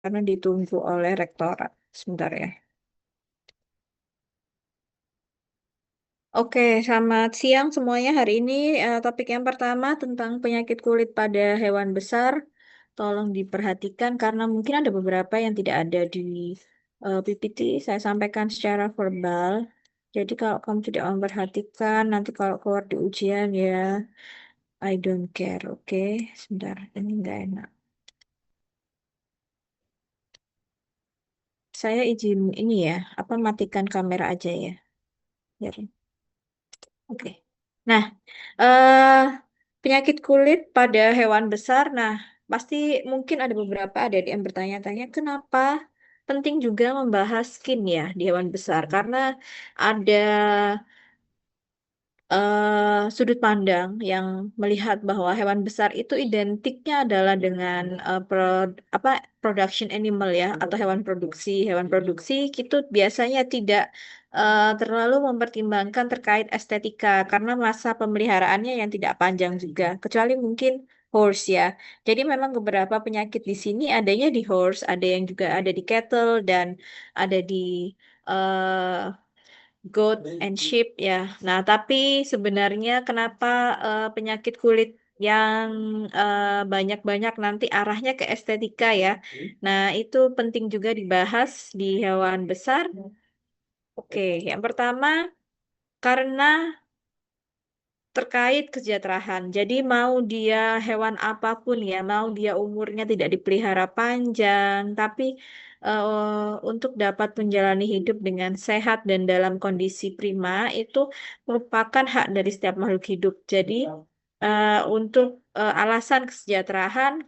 karena ditunggu oleh rektorat. Sebentar ya. Oke, selamat siang semuanya. Hari ini topik yang pertama tentang penyakit kulit pada hewan besar. Tolong diperhatikan karena mungkin ada beberapa yang tidak ada di PPT. Saya sampaikan secara verbal. Jadi kalau kamu tidak memperhatikan, nanti kalau keluar di ujian ya, I don't care. Oke, sebentar. Ini nggak enak. Saya izin ini ya, apa matikan kamera aja ya. Biar. Oke. Nah, eh penyakit kulit pada hewan besar. Nah, pasti mungkin ada beberapa ada yang bertanya-tanya, kenapa penting juga membahas skin ya di hewan besar? Karena ada sudut pandang yang melihat bahwa hewan besar itu identiknya adalah dengan apa production animal ya atau hewan produksi. Hewan produksi itu biasanya tidak terlalu mempertimbangkan terkait estetika karena masa pemeliharaannya yang tidak panjang juga, kecuali mungkin horse ya. Jadi memang beberapa penyakit di sini adanya di horse, ada yang juga ada di cattle dan ada di goat and sheep ya. Nah, tapi sebenarnya kenapa penyakit kulit yang banyak-banyak nanti arahnya ke estetika ya. Nah, itu penting juga dibahas di hewan besar. Oke, yang pertama karena terkait kesejahteraan. Jadi mau dia hewan apapun ya, mau dia umurnya tidak dipelihara panjang, tapi untuk dapat menjalani hidup dengan sehat dan dalam kondisi prima itu merupakan hak dari setiap makhluk hidup. Jadi untuk alasan kesejahteraan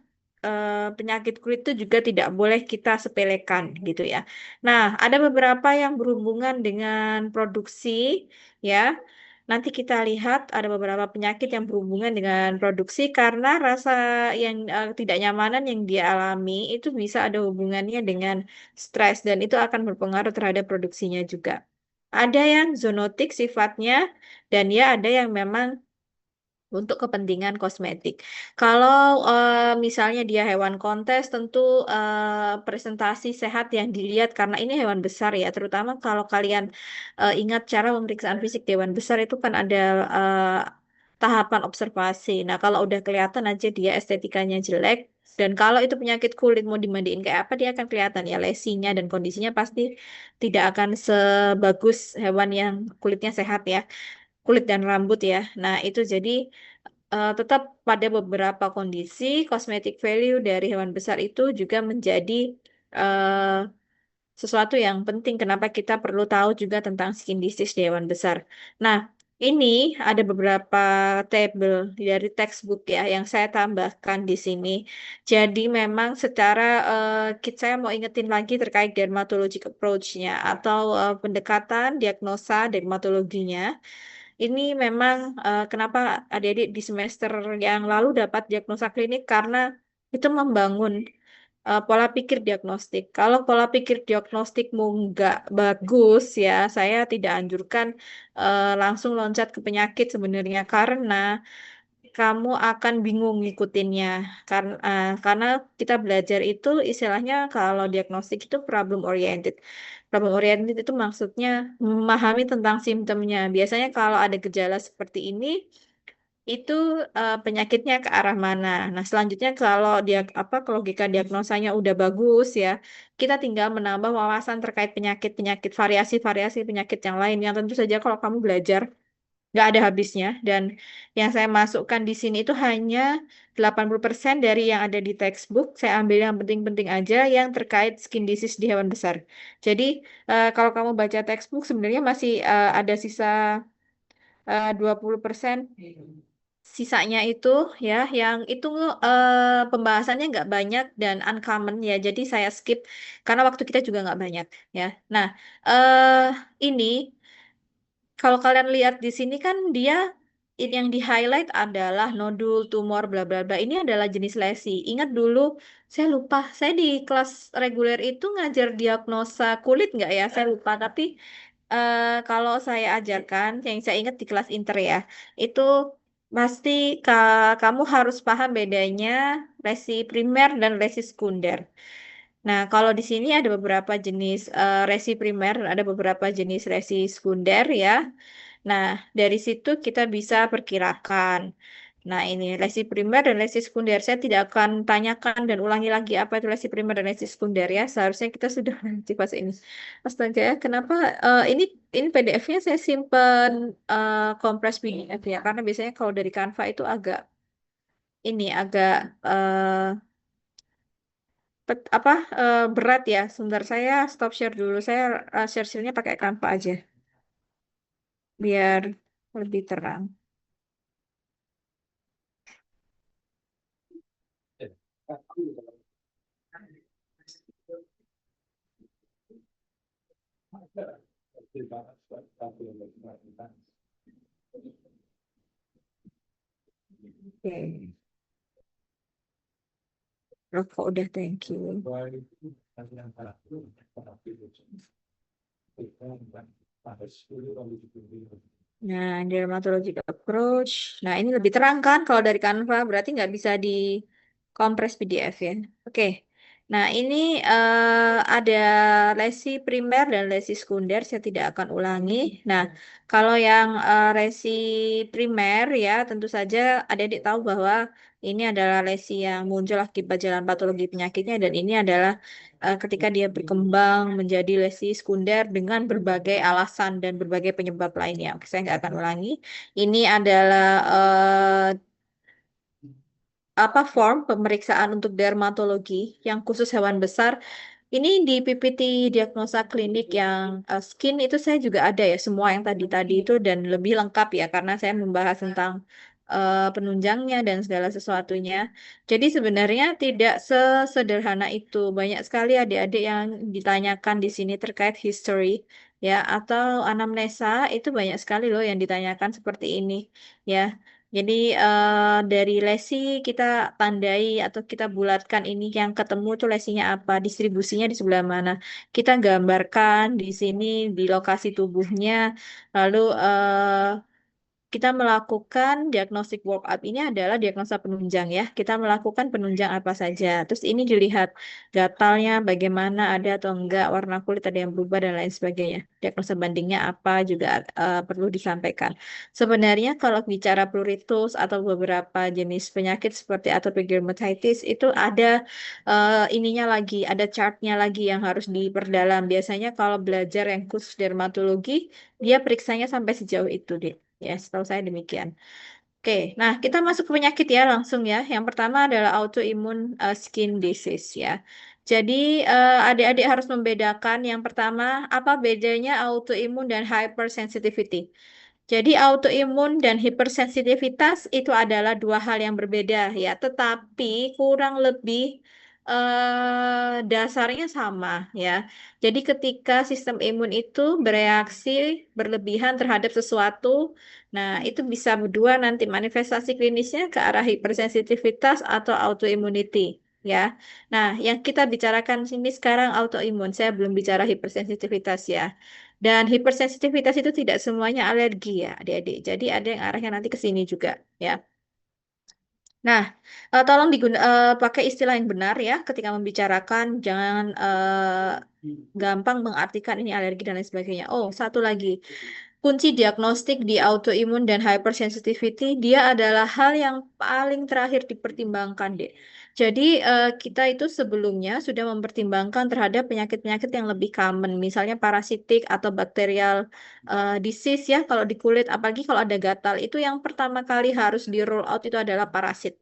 penyakit kulit itu juga tidak boleh kita sepelekan gitu ya. Nah, ada beberapa yang berhubungan dengan produksi ya. Nanti kita lihat ada beberapa penyakit yang berhubungan dengan produksi karena rasa yang tidak nyamanan yang dia alami itu bisa ada hubungannya dengan stres dan itu akan berpengaruh terhadap produksinya juga. Ada yang zoonotik sifatnya dan ya ada yang memang untuk kepentingan kosmetik. Kalau misalnya dia hewan kontes, tentu presentasi sehat yang dilihat karena ini hewan besar ya, terutama kalau kalian ingat cara pemeriksaan fisik di hewan besar itu kan ada tahapan observasi. Nah, kalau udah kelihatan aja dia estetikanya jelek, dan kalau itu penyakit kulit mau dimandiin kayak apa, dia akan kelihatan ya lesinya dan kondisinya pasti tidak akan sebagus hewan yang kulitnya sehat ya, kulit dan rambut ya. Nah, itu jadi tetap pada beberapa kondisi cosmetic value dari hewan besar itu juga menjadi eh, sesuatu yang penting kenapa kita perlu tahu juga tentang skin disease di hewan besar. Nah, ini ada beberapa tabel dari textbook ya yang saya tambahkan di sini. Jadi memang secara saya mau ingetin lagi terkait dermatologic approach-nya atau pendekatan diagnosa dermatologinya. Ini memang kenapa adik-adik di semester yang lalu dapat diagnosa klinik karena itu membangun pola pikir diagnostik. Kalau pola pikir diagnostikmu nggak bagus ya, saya tidak anjurkan langsung loncat ke penyakit sebenarnya karena kamu akan bingung ngikutinnya. Karena kita belajar itu istilahnya kalau diagnostik itu problem oriented. Problem oriented itu maksudnya memahami tentang simptomnya. Biasanya kalau ada gejala seperti ini, itu penyakitnya ke arah mana. Nah, selanjutnya kalau dia apa logika diagnosanya udah bagus ya, kita tinggal menambah wawasan terkait penyakit-penyakit variasi-variasi penyakit yang lain yang tentu saja kalau kamu belajar nggak ada habisnya dan yang saya masukkan di sini itu hanya 80% dari yang ada di textbook. Saya ambil yang penting-penting aja yang terkait skin disease di hewan besar. Jadi kalau kamu baca textbook sebenarnya masih ada sisa 20% sisanya itu ya yang itu pembahasannya nggak banyak dan uncommon ya jadi saya skip karena waktu kita juga nggak banyak ya. Nah, ini kalau kalian lihat di sini kan dia yang di highlight adalah nodul, tumor, bla bla bla. Ini adalah jenis lesi. Ingat dulu, saya lupa. Saya di kelas reguler itu ngajar diagnosa kulit nggak ya? Saya lupa. Tapi kalau saya ajarkan, yang saya ingat di kelas inter ya, itu pasti kamu harus paham bedanya lesi primer dan lesi sekunder. Nah, kalau di sini ada beberapa jenis resi primer, ada beberapa jenis resi sekunder ya. Nah, dari situ kita bisa perkirakan. Nah, ini lesi primer dan lesi sekunder. Saya tidak akan tanyakan dan ulangi lagi apa itu lesi primer dan lesi sekunder ya. Seharusnya kita sudah nanti pas ini. Astaga ya, kenapa ini PDF-nya saya simpen kompres PDF ya? Karena biasanya kalau dari Canva itu agak berat ya. Sebentar saya stop share dulu. Saya share-nya pakai Canva aja biar lebih terang. Oke. Rokok udah, thank you. Nah, dermatologic approach. Nah, ini lebih terang kan kalau dari Canva, berarti nggak bisa di kompres PDF ya. Oke. Nah, ini ada lesi primer dan lesi sekunder, saya tidak akan ulangi. Nah, kalau yang lesi primer ya, tentu saja adik-adik tahu bahwa ini adalah lesi yang muncul akibat jalan patologi penyakitnya dan ini adalah ketika dia berkembang menjadi lesi sekunder dengan berbagai alasan dan berbagai penyebab lainnya. Oke, saya nggak akan ulangi. Ini adalah form pemeriksaan untuk dermatologi yang khusus hewan besar. Ini di PPT diagnosa klinik yang skin itu saya juga ada ya semua yang tadi-tadi itu dan lebih lengkap ya karena saya membahas tentang penunjangnya dan segala sesuatunya. Jadi sebenarnya tidak sesederhana itu. Banyak sekali adik-adik yang ditanyakan di sini terkait history ya atau anamnesa itu banyak sekali loh yang ditanyakan seperti ini ya. Jadi dari lesi kita tandai atau kita bulatkan ini yang ketemu tuh lesinya apa, distribusinya di sebelah mana. Kita gambarkan di sini di lokasi tubuhnya, lalu kita melakukan diagnostic workup ini adalah diagnosa penunjang ya. Kita melakukan penunjang apa saja. Terus ini dilihat gatalnya bagaimana ada atau enggak, warna kulit ada yang berubah dan lain sebagainya. Diagnosa bandingnya apa juga perlu disampaikan. Sebenarnya kalau bicara pruritus atau beberapa jenis penyakit seperti atopic dermatitis itu ada ininya lagi, ada chartnya lagi yang harus diperdalam. Biasanya kalau belajar yang khusus dermatologi, dia periksanya sampai sejauh itu deh. Ya, setahu saya demikian. Oke, nah kita masuk ke penyakit ya langsung ya. Yang pertama adalah autoimmune skin disease ya. Jadi adik-adik harus membedakan yang pertama apa bedanya autoimun dan hypersensitivity. Jadi autoimun dan hipersensitivitas itu adalah dua hal yang berbeda ya, tetapi kurang lebih dasarnya sama ya. Jadi ketika sistem imun itu bereaksi berlebihan terhadap sesuatu, nah itu bisa berdua nanti manifestasi klinisnya ke arah hipersensitivitas atau autoimmunity ya. Nah, yang kita bicarakan sini sekarang autoimun, saya belum bicara hipersensitivitas ya. Dan hipersensitivitas itu tidak semuanya alergi ya, adik-adik. Jadi ada yang arahnya nanti ke sini juga ya. Nah, tolong pakai istilah yang benar ya ketika membicarakan, jangan gampang mengartikan ini alergi dan lain sebagainya. Oh, satu lagi. Kunci diagnostik di autoimun dan hypersensitivity, dia adalah hal yang paling terakhir dipertimbangkan, Dek. Jadi, kita itu sebelumnya sudah mempertimbangkan terhadap penyakit-penyakit yang lebih common, misalnya parasitik atau bakterial disease ya, kalau di kulit, apalagi kalau ada gatal, itu yang pertama kali harus di roll out itu adalah parasit.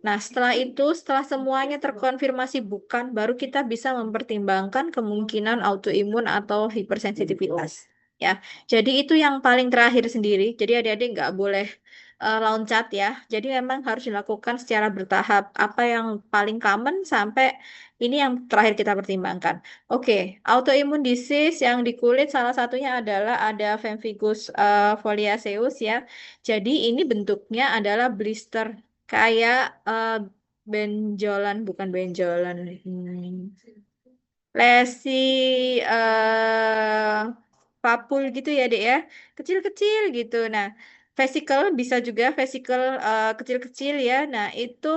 Nah, setelah itu, setelah semuanya terkonfirmasi bukan, baru kita bisa mempertimbangkan kemungkinan autoimun atau hipersensitivitas. Ya, jadi itu yang paling terakhir sendiri. Jadi adik-adik nggak boleh loncat ya. Jadi memang harus dilakukan secara bertahap. Apa yang paling common sampai ini yang terakhir kita pertimbangkan. Oke, autoimun disease yang di kulit salah satunya adalah ada pemphigus foliaceus ya. Jadi ini bentuknya adalah blister kayak benjolan, bukan benjolan. Lesi papul gitu ya, Dek ya. Kecil-kecil gitu. Nah, vesicle bisa juga vesicle kecil-kecil ya. Nah, itu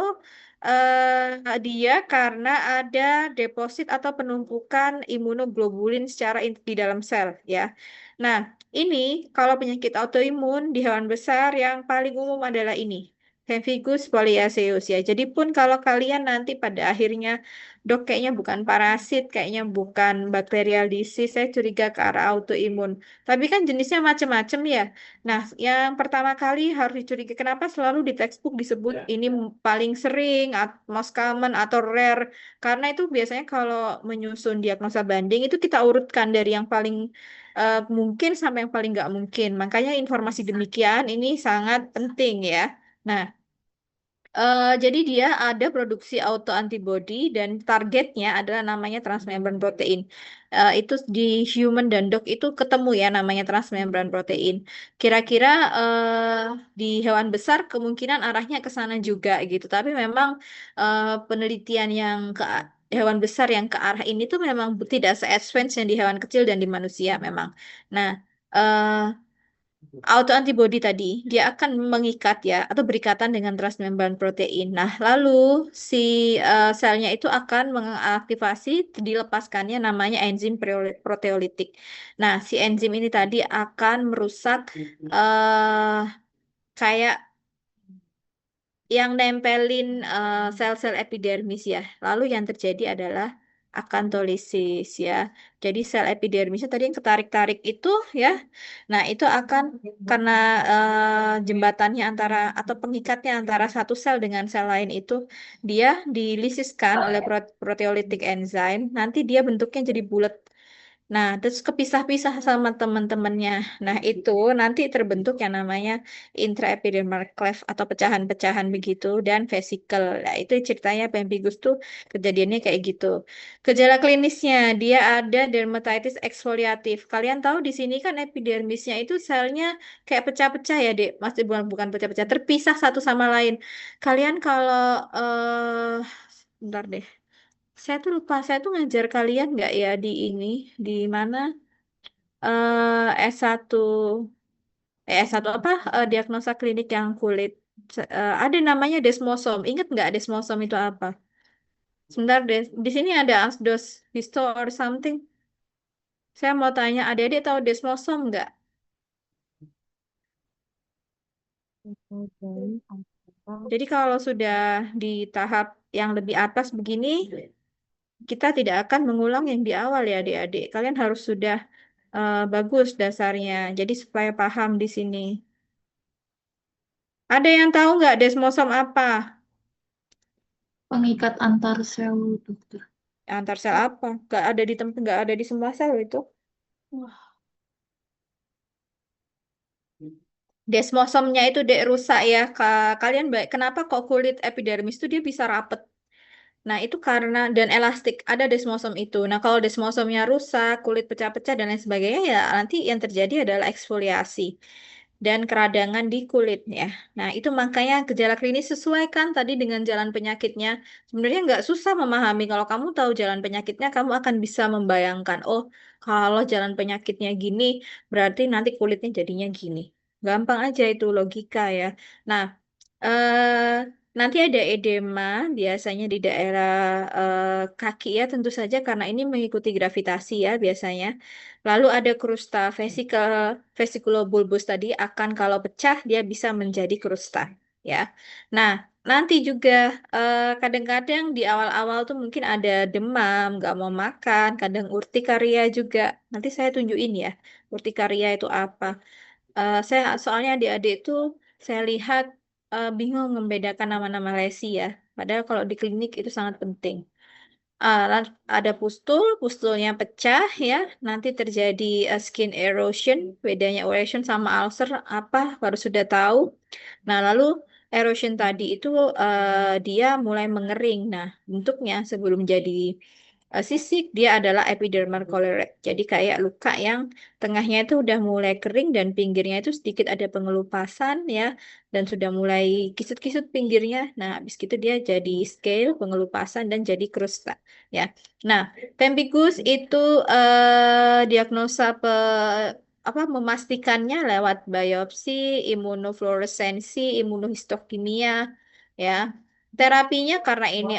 Dia karena ada deposit atau penumpukan imunoglobulin secara di dalam sel, ya. Nah, ini kalau penyakit autoimun di hewan besar yang paling umum adalah ini, Pemphigus foliaceus ya. Jadi pun kalau kalian nanti pada akhirnya, dok kayaknya bukan parasit, kayaknya bukan bacterial disease, saya curiga ke arah autoimun. Tapi kan jenisnya macam-macam ya. Nah, yang pertama kali harus dicurigai, kenapa selalu di textbook disebut ini paling sering, most common atau rare? Karena itu biasanya kalau menyusun diagnosa banding itu kita urutkan dari yang paling mungkin sampai yang paling nggak mungkin. Makanya informasi demikian ini sangat penting ya. Nah, jadi dia ada produksi autoantibody dan targetnya adalah namanya transmembran protein. Itu di human dan dog itu ketemu ya namanya transmembran protein. Kira-kira di hewan besar kemungkinan arahnya ke sana juga gitu. Tapi memang penelitian yang ke hewan besar yang ke arah ini tuh memang tidak se-advance yang di hewan kecil dan di manusia memang. Nah, eh, autoantibody tadi dia akan mengikat ya atau berikatan dengan transmembran protein. Nah, lalu si selnya itu akan mengaktifasi dilepaskannya namanya enzim proteolitik. Nah, si enzim ini tadi akan merusak eh kayak yang nempelin sel-sel epidermis ya. Lalu yang terjadi adalah akantolisis ya. Jadi sel epidermisnya tadi yang ketarik-tarik itu ya. Nah, itu akan karena jembatannya antara atau pengikatnya antara satu sel dengan sel lain itu dia dilisiskan oleh proteolitik enzim. Nanti dia bentuknya jadi bulat. Nah, terus kepisah-pisah sama teman-temannya. Nah, itu nanti terbentuk yang namanya intraepidermal cleft atau pecahan-pecahan begitu dan vesicle. Nah, itu ceritanya pemphigus tuh kejadiannya kayak gitu. Gejala klinisnya dia ada dermatitis eksfoliatif. Kalian tahu di sini kan epidermisnya itu selnya kayak pecah-pecah ya, Dek. Masih bukan bukan pecah-pecah, terpisah satu sama lain. Kalian kalau bentar deh. Saya tuh lupa, saya tuh ngajar kalian nggak ya di ini, di mana S1, S1 apa, diagnosa klinik yang kulit. Ada namanya desmosom. Ingat nggak desmosom itu apa? Sebentar deh, di sini ada asdos histo or something. Saya mau tanya, adik-adik tahu desmosom nggak? Jadi kalau sudah di tahap yang lebih atas begini, kita tidak akan mengulang yang di awal ya adik-adik. Kalian harus sudah bagus dasarnya. Jadi supaya paham di sini. Ada yang tahu nggak desmosom apa? Pengikat antar sel, dokter. Antar sel apa? Nggak ada di tempat, nggak ada di semua sel itu. Wah, Desmosomnya itu dek rusak ya. Kalian baik. Kenapa kok kulit epidermis itu dia bisa rapet? Nah, itu karena dan elastik ada desmosom itu. Nah, kalau desmosomnya rusak, kulit pecah-pecah dan lain sebagainya ya nanti yang terjadi adalah eksfoliasi dan keradangan di kulit ya. Nah, itu makanya gejala klinis sesuaikan tadi dengan jalan penyakitnya. Sebenarnya nggak susah memahami. Kalau kamu tahu jalan penyakitnya, kamu akan bisa membayangkan, oh, kalau jalan penyakitnya gini, berarti nanti kulitnya jadinya gini. Gampang aja itu logika ya. Nah, eh nanti ada edema, biasanya di daerah kaki ya, tentu saja karena ini mengikuti gravitasi ya biasanya. Lalu ada krusta, vesiculobulbus tadi akan kalau pecah dia bisa menjadi krusta ya. Nah, nanti juga kadang-kadang di awal-awal tuh mungkin ada demam, nggak mau makan, kadang urtikaria juga. Nanti saya tunjukin ya, urtikaria itu apa. Saya soalnya adik-adik itu saya lihat bingung membedakan nama-nama lesi ya. Padahal kalau di klinik itu sangat penting. Ada pustul, pustulnya pecah ya. Nanti terjadi skin erosion. Bedanya erosion sama ulcer apa? Baru sudah tahu. Nah, lalu erosion tadi itu dia mulai mengering. Nah, bentuknya sebelum jadi sisik dia adalah epidermal cholerae. Jadi kayak luka yang tengahnya itu udah mulai kering dan pinggirnya itu sedikit ada pengelupasan ya dan sudah mulai kisut-kisut pinggirnya. Nah, habis gitu dia jadi scale, pengelupasan dan jadi krusta ya. Nah, pemphigus itu diagnosa apa memastikannya lewat biopsi, imunofluoresensi, imunohistokimia ya. Terapinya karena ini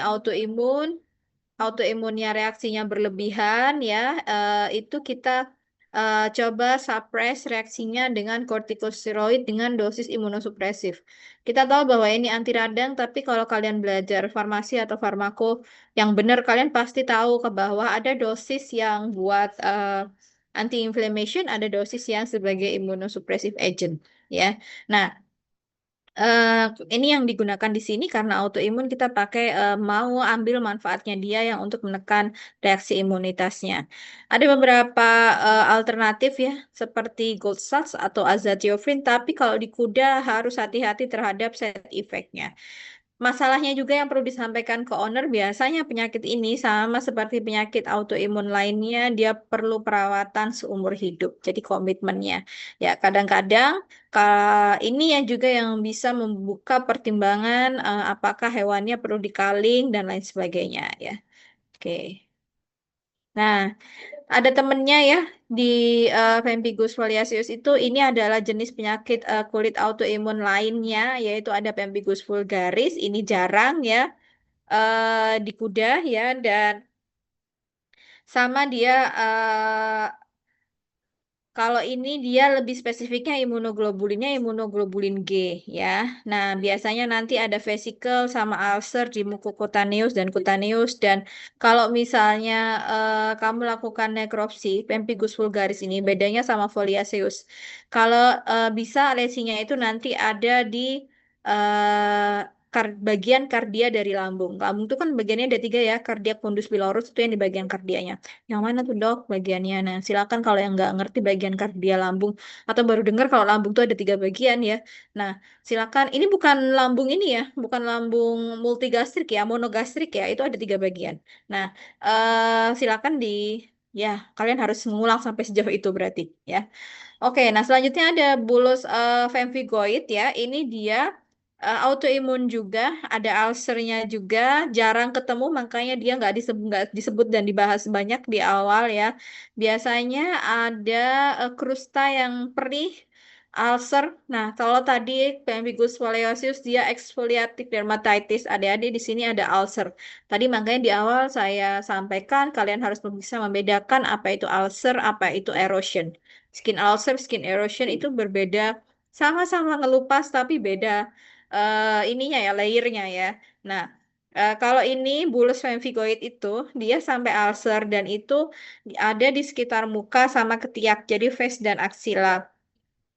autoimunnya reaksinya berlebihan ya, itu kita coba suppress reaksinya dengan kortikosteroid dengan dosis imunosupresif. Kita tahu bahwa ini anti radang, tapi kalau kalian belajar farmasi atau farmako yang benar, kalian pasti tahu ke bahwa ada dosis yang buat anti-inflammation, ada dosis yang sebagai immunosuppressive agent ya. Nah, eh, ini yang digunakan di sini karena autoimun kita pakai mau ambil manfaatnya dia yang untuk menekan reaksi imunitasnya. Ada beberapa alternatif ya seperti Gold Stars atau azathioprine, tapi kalau di kuda harus hati-hati terhadap side effect-nya. Masalahnya juga yang perlu disampaikan ke owner, biasanya penyakit ini sama seperti penyakit autoimun lainnya, dia perlu perawatan seumur hidup. Jadi komitmennya. Ya, kadang-kadang ini yang juga yang bisa membuka pertimbangan apakah hewannya perlu dikaling dan lain sebagainya ya. Oke. Nah, ada temennya ya di Pemphigus foliaceus itu, ini adalah jenis penyakit kulit autoimun lainnya, yaitu ada Pemphigus vulgaris. Ini jarang ya di kuda ya, dan sama dia kalau ini dia lebih spesifiknya imunoglobulinnya imunoglobulin G ya. Nah, biasanya nanti ada vesikel sama ulcer di mukokutaneus dan kutaneus, dan kalau misalnya kamu lakukan nekropsi pemphigus vulgaris ini bedanya sama foliaceus. Kalau bisa lesinya itu nanti ada di bagian kardia dari lambung. Lambung itu kan bagiannya ada tiga ya, kardia fundus pylorus itu yang di bagian kardianya. Yang mana tuh dok bagiannya? Nah, silakan kalau yang nggak ngerti bagian kardia lambung atau baru dengar kalau lambung tuh ada tiga bagian ya. Nah, silakan. Ini bukan lambung ini ya, bukan lambung multigastrik ya, monogastrik ya. Itu ada tiga bagian. Nah, silakan ya, kalian harus mengulang sampai sejauh itu berarti ya. Oke, nah selanjutnya ada bullous pemphigoid ya. Ini dia autoimun juga, ada ulcernya juga, jarang ketemu makanya dia nggak disebut dan dibahas banyak di awal ya. Biasanya ada krusta yang perih, ulcer. Nah, kalau tadi pemphigus foliaceus dia exfoliative dermatitis, adik-adik di sini ada ulcer. Tadi makanya di awal saya sampaikan kalian harus bisa membedakan apa itu ulcer, apa itu erosion. Skin ulcer, skin erosion itu berbeda, sama-sama ngelupas tapi beda ininya ya, layernya ya. Nah, kalau ini bullous pemphigoid itu dia sampai ulcer dan itu ada di sekitar muka sama ketiak, jadi face dan aksila.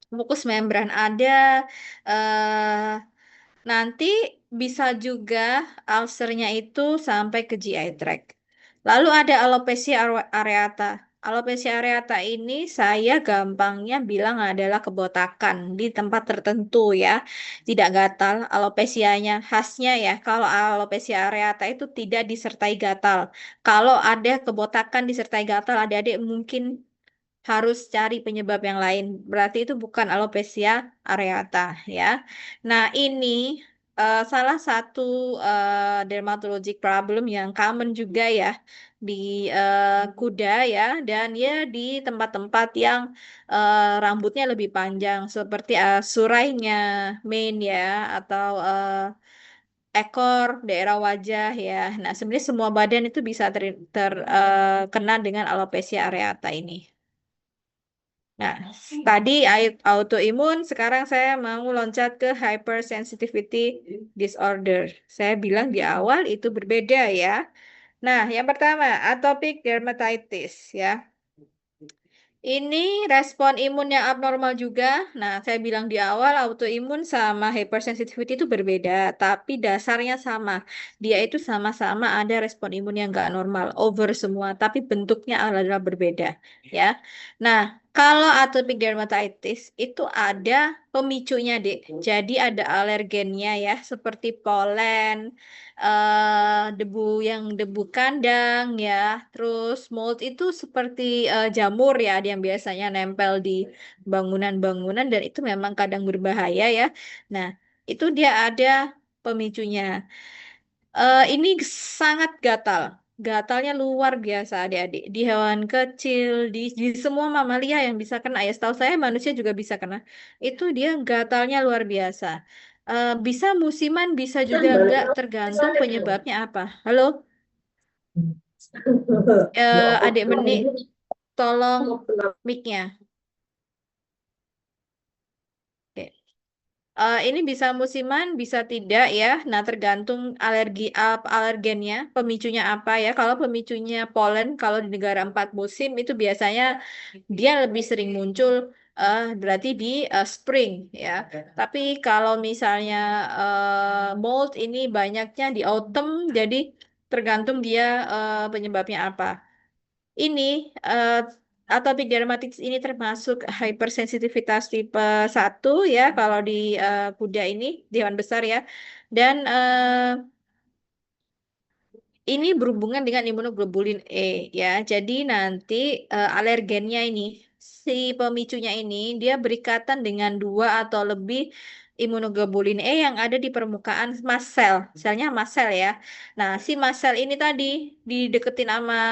Mukus membran ada, eh, nanti bisa juga ulcernya itu sampai ke GI tract. Lalu ada alopecia areata. Alopecia areata ini saya gampangnya bilang adalah kebotakan di tempat tertentu ya. Tidak gatal. Alopecianya khasnya ya. Kalau alopecia areata itu tidak disertai gatal. Kalau ada kebotakan disertai gatal, adik-adik mungkin harus cari penyebab yang lain. Berarti itu bukan alopecia areata ya. Nah, ini salah satu dermatologic problem yang common juga ya di kuda ya, dan ya di tempat-tempat yang rambutnya lebih panjang seperti surainya, mane ya, atau ekor, daerah wajah ya. Nah, sebenarnya semua badan itu bisa terkena dengan alopecia areata ini. Nah, tadi autoimun, sekarang saya mau loncat ke hypersensitivity disorder. Saya bilang di awal itu berbeda ya. Nah, yang pertama, atopic dermatitis ya. Ini respon imun yang abnormal juga. Nah, saya bilang di awal autoimun sama hypersensitivity itu berbeda, tapi dasarnya sama. Dia itu sama-sama ada respon imun yang nggak normal, over semua, tapi bentuknya adalah berbeda, ya. Nah, kalau atopic dermatitis itu ada pemicunya, Dek. Jadi ada alergennya ya, seperti polen, debu yang debu kandang ya, terus mold itu seperti jamur ya, yang biasanya nempel di bangunan-bangunan dan itu memang kadang berbahaya ya. Nah, itu dia ada pemicunya. Ini sangat gatal. Gatalnya luar biasa adik-adik. Di hewan kecil, di semua mamalia yang bisa kena. Ya setahu saya manusia juga bisa kena. Itu dia gatalnya luar biasa. Bisa musiman, bisa juga enggak, tergantung penyebabnya apa. Halo, adik Menik, tolong mic-nya. Oke. Ini bisa musiman, bisa tidak ya. Nah, tergantung alergennya, pemicunya apa ya. Kalau pemicunya polen, kalau di negara 4 musim itu biasanya dia lebih sering muncul berarti di spring ya. Tapi kalau misalnya mold ini banyaknya di autumn, jadi tergantung dia penyebabnya apa. Ini eh, atopic dermatitis ini termasuk hypersensitivitas tipe 1 ya kalau di kuda ini di hewan besar ya. Dan ini berhubungan dengan imunoglobulin E ya. Jadi nanti alergennya ini si pemicunya ini dia berikatan dengan 2 atau lebih imunoglobulin E yang ada di permukaan mast cell, selnya mast cell ya. Nah, si mast cell ini tadi dideketin sama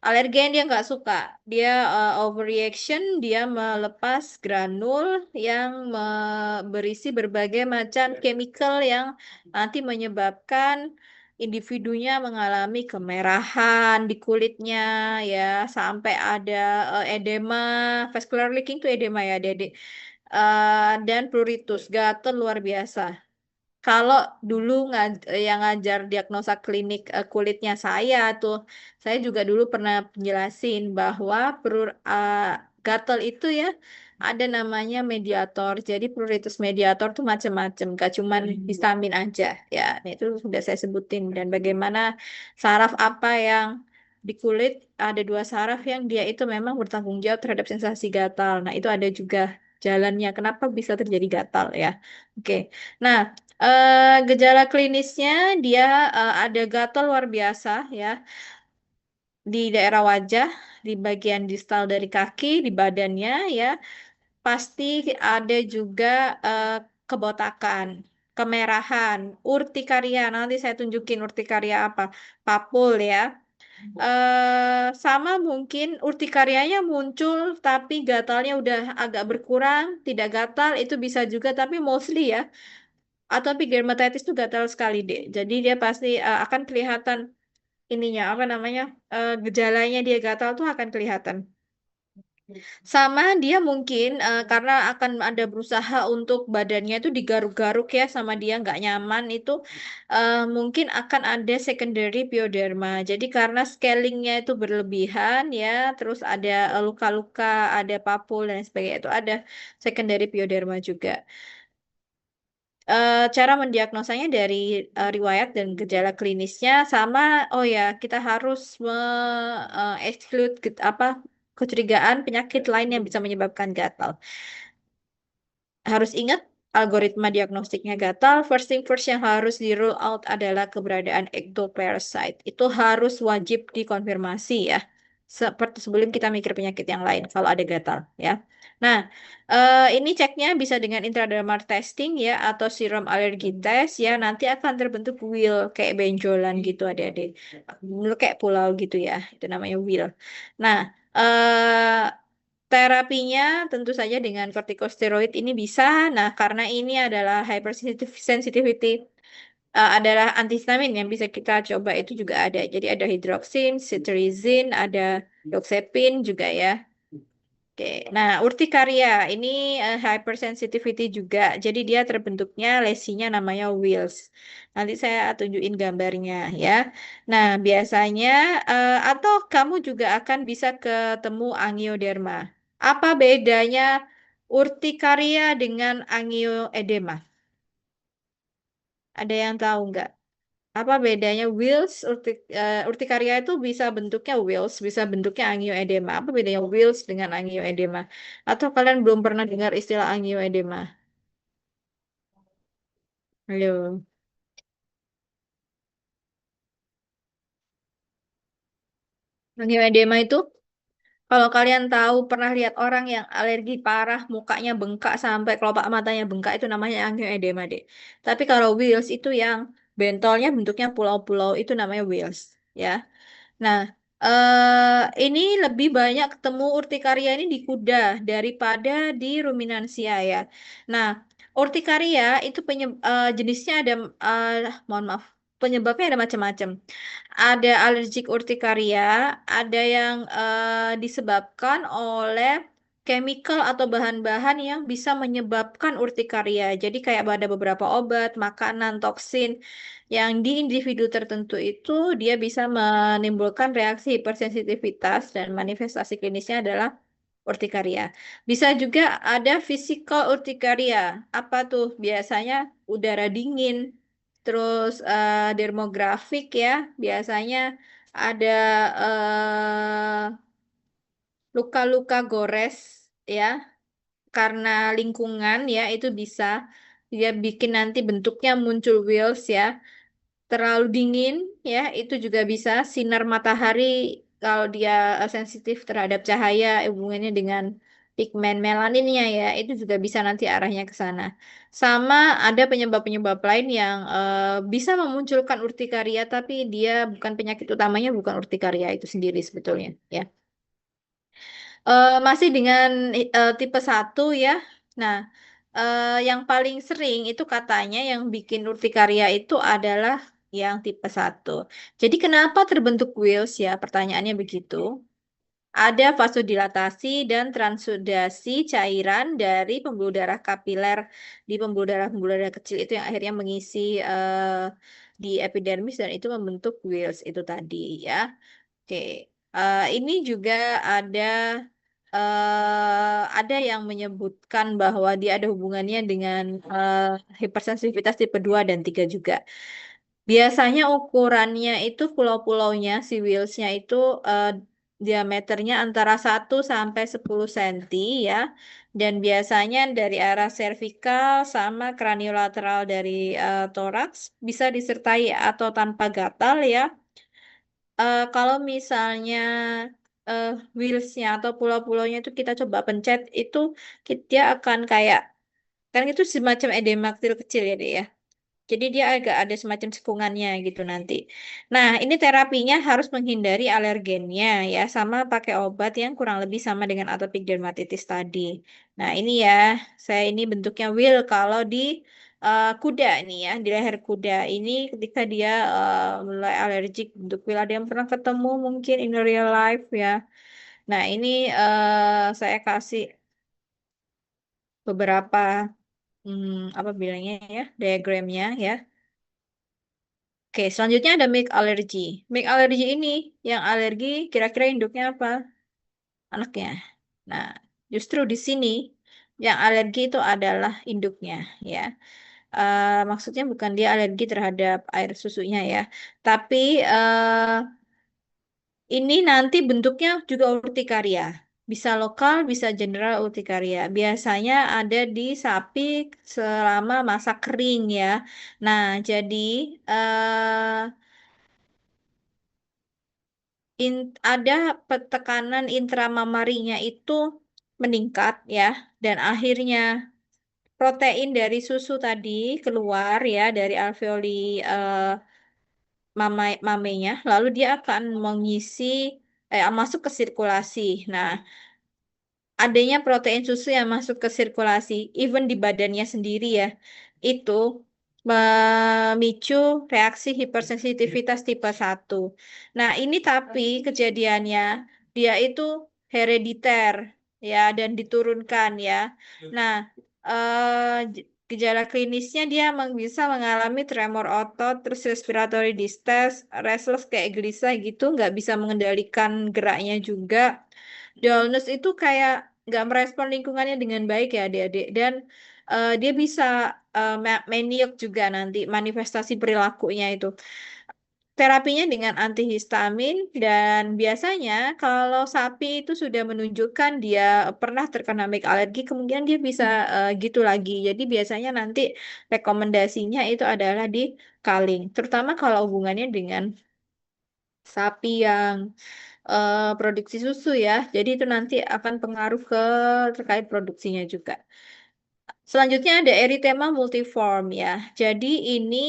alergen dia nggak suka. Dia overreaction, dia melepas granul yang berisi berbagai macam chemical yang nanti menyebabkan individunya mengalami kemerahan di kulitnya ya, sampai ada edema, vascular leaking itu edema ya, Dede. Dan pruritus, gatal luar biasa. Kalau dulu yang ngajar diagnosa klinik kulitnya saya tuh, saya juga dulu pernah jelasin bahwa gatal itu ya ada namanya mediator. Jadi pruritus mediator tuh macam-macam, gak cuman histamin aja ya. Nah, itu sudah saya sebutin dan bagaimana saraf apa yang di kulit ada 2 saraf yang dia itu memang bertanggung jawab terhadap sensasi gatal. Nah, itu ada juga jalannya kenapa bisa terjadi gatal ya. Oke. Nah, gejala klinisnya dia ada gatal luar biasa ya di daerah wajah, di bagian distal dari kaki, di badannya ya. Pasti ada juga eh, kebotakan, kemerahan, urtikaria. Nanti saya tunjukin urtikaria apa. Papul ya. Sama mungkin urtikarianya muncul tapi gatalnya udah agak berkurang, tidak gatal itu bisa juga tapi mostly ya atopic dermatitis itu gatal sekali deh. Jadi dia pasti akan kelihatan ininya apa namanya gejalanya dia gatal tuh akan kelihatan. Sama dia mungkin karena akan ada berusaha untuk badannya itu digaruk-garuk ya sama dia nggak nyaman itu mungkin akan ada secondary pyoderma. Jadi karena scalingnya itu berlebihan ya, terus ada luka-luka, ada papul dan sebagainya itu ada secondary pyoderma juga. Cara mendiagnosanya dari riwayat dan gejala klinisnya sama. Oh ya, kita harus exclude apa kecurigaan penyakit lain yang bisa menyebabkan gatal. Harus ingat algoritma diagnostiknya gatal. First thing first yang harus di rule out adalah keberadaan ectoparasite. Itu harus wajib dikonfirmasi ya. Seperti sebelum kita mikir penyakit yang lain kalau ada gatal ya. Nah, ini ceknya bisa dengan intradermal testing ya atau serum allergi test ya. Nanti akan terbentuk wheal kayak benjolan gitu adik-adik. Kayak pulau gitu ya. Itu namanya wheal. Nah, terapinya tentu saja dengan kortikosteroid ini bisa. Nah, karena ini adalah hypersensitivity adalah antihistamin yang bisa kita coba itu juga ada. Jadi ada hidroksin, cetirizine, ada doxepin juga ya. Oke, nah urtikaria ini hypersensitivity juga. Jadi dia terbentuknya lesinya namanya Wills. Nanti saya tunjukin gambarnya ya. Nah, biasanya atau kamu juga akan bisa ketemu angioderma. Apa bedanya urtikaria dengan angioedema? Ada yang tahu nggak? Apa bedanya Wills, urtikaria itu bisa bentuknya Wills, bisa bentuknya angioedema. Apa bedanya Wills dengan angioedema? Atau kalian belum pernah dengar istilah angioedema? Ayo. Angioedema itu kalau kalian tahu pernah lihat orang yang alergi parah, mukanya bengkak sampai kelopak matanya bengkak itu namanya angioedema deh. Tapi kalau Wills itu yang bentolnya bentuknya pulau-pulau itu namanya Wills, ya. Nah, ini lebih banyak ketemu urtikaria ini di kuda daripada di ruminansia ya. Nah, Urtikaria itu jenisnya ada, mohon maaf, penyebabnya ada macam-macam. Ada alergik urtikaria, ada yang disebabkan oleh chemical atau bahan-bahan yang bisa menyebabkan urtikaria. Jadi kayak ada beberapa obat, makanan, toksin yang di individu tertentu itu dia bisa menimbulkan reaksi hipersensitivitas dan manifestasi klinisnya adalah urtikaria. Bisa juga ada physical urtikaria. Apa tuh? Biasanya udara dingin, terus dermografik ya. Biasanya ada luka-luka gores ya, karena lingkungan ya itu bisa dia bikin nanti bentuknya muncul wheals ya. Terlalu dingin ya itu juga bisa sinar matahari kalau dia sensitif terhadap cahaya hubungannya dengan pigmen melaninnya ya itu juga bisa nanti arahnya ke sana. Sama ada penyebab-penyebab lain yang bisa memunculkan urtikaria tapi dia bukan penyakit utamanya, bukan urtikaria itu sendiri sebetulnya ya. Masih dengan tipe satu ya. Nah, yang paling sering itu katanya yang bikin urtikaria itu adalah yang tipe satu. Jadi kenapa terbentuk Wills ya? Pertanyaannya begitu. Ada vasodilatasi dan transudasi cairan dari pembuluh darah kapiler di pembuluh darah kecil itu yang akhirnya mengisi di epidermis dan itu membentuk Wills itu tadi ya. Oke, ini juga ada ada yang menyebutkan bahwa dia ada hubungannya dengan hipersensitivitas tipe 2 dan 3 juga. Biasanya ukurannya itu pulau-pulaunya, si wheelsnya itu eh, diameternya antara 1 sampai 10 cm ya. Dan biasanya dari arah servikal sama kraniolateral dari toraks bisa disertai atau tanpa gatal ya. Kalau misalnya eh, wheelsnya atau pulau-pulaunya itu kita coba pencet itu dia akan kayak kan itu semacam edema kecil kecil ya deh ya. Jadi dia agak ada semacam cekungannya gitu nanti. Nah, ini terapinya harus menghindari alergennya ya, sama pakai obat yang kurang lebih sama dengan atopic dermatitis tadi. Nah, ini ya, saya ini bentuknya wheel kalau di kuda nih ya, di leher kuda. Ini ketika dia mulai alergik bentuk wheel. Ada yang pernah ketemu mungkin in real life ya. Nah, ini saya kasih beberapa apa bilangnya ya, diagramnya ya. Oke, selanjutnya ada milk allergy. Milk allergy ini yang alergi kira-kira induknya apa? Anaknya. Nah, justru di sini yang alergi itu adalah induknya, ya. Maksudnya bukan dia alergi terhadap air susunya ya, tapi ini nanti bentuknya juga urtikaria. Bisa lokal, bisa general urtikaria. Biasanya ada di sapi selama masa kering ya. Nah, jadi ada tekanan intramamarinya itu meningkat ya, dan akhirnya protein dari susu tadi keluar ya dari alveoli eh, mamenya, lalu dia akan mengisi masuk ke sirkulasi. Nah, adanya protein susu yang masuk ke sirkulasi, even di badannya sendiri ya, itu memicu reaksi hipersensitivitas tipe satu. Nah, ini tapi kejadiannya dia itu herediter ya dan diturunkan ya. Nah, gejala klinisnya dia bisa mengalami tremor otot, terus respiratory distress, restless kayak gelisah gitu, nggak bisa mengendalikan geraknya juga. Dullness itu kayak nggak merespon lingkungannya dengan baik ya adik-adik dan dia bisa maniak juga nanti manifestasi perilakunya itu. Terapinya dengan antihistamin dan biasanya kalau sapi itu sudah menunjukkan dia pernah terkena milk alergi, kemungkinan dia bisa gitu lagi. Jadi biasanya nanti rekomendasinya itu adalah di culling, terutama kalau hubungannya dengan sapi yang produksi susu ya. Jadi itu nanti akan pengaruh ke terkait produksinya juga. Selanjutnya ada erythema multiforme ya. Jadi ini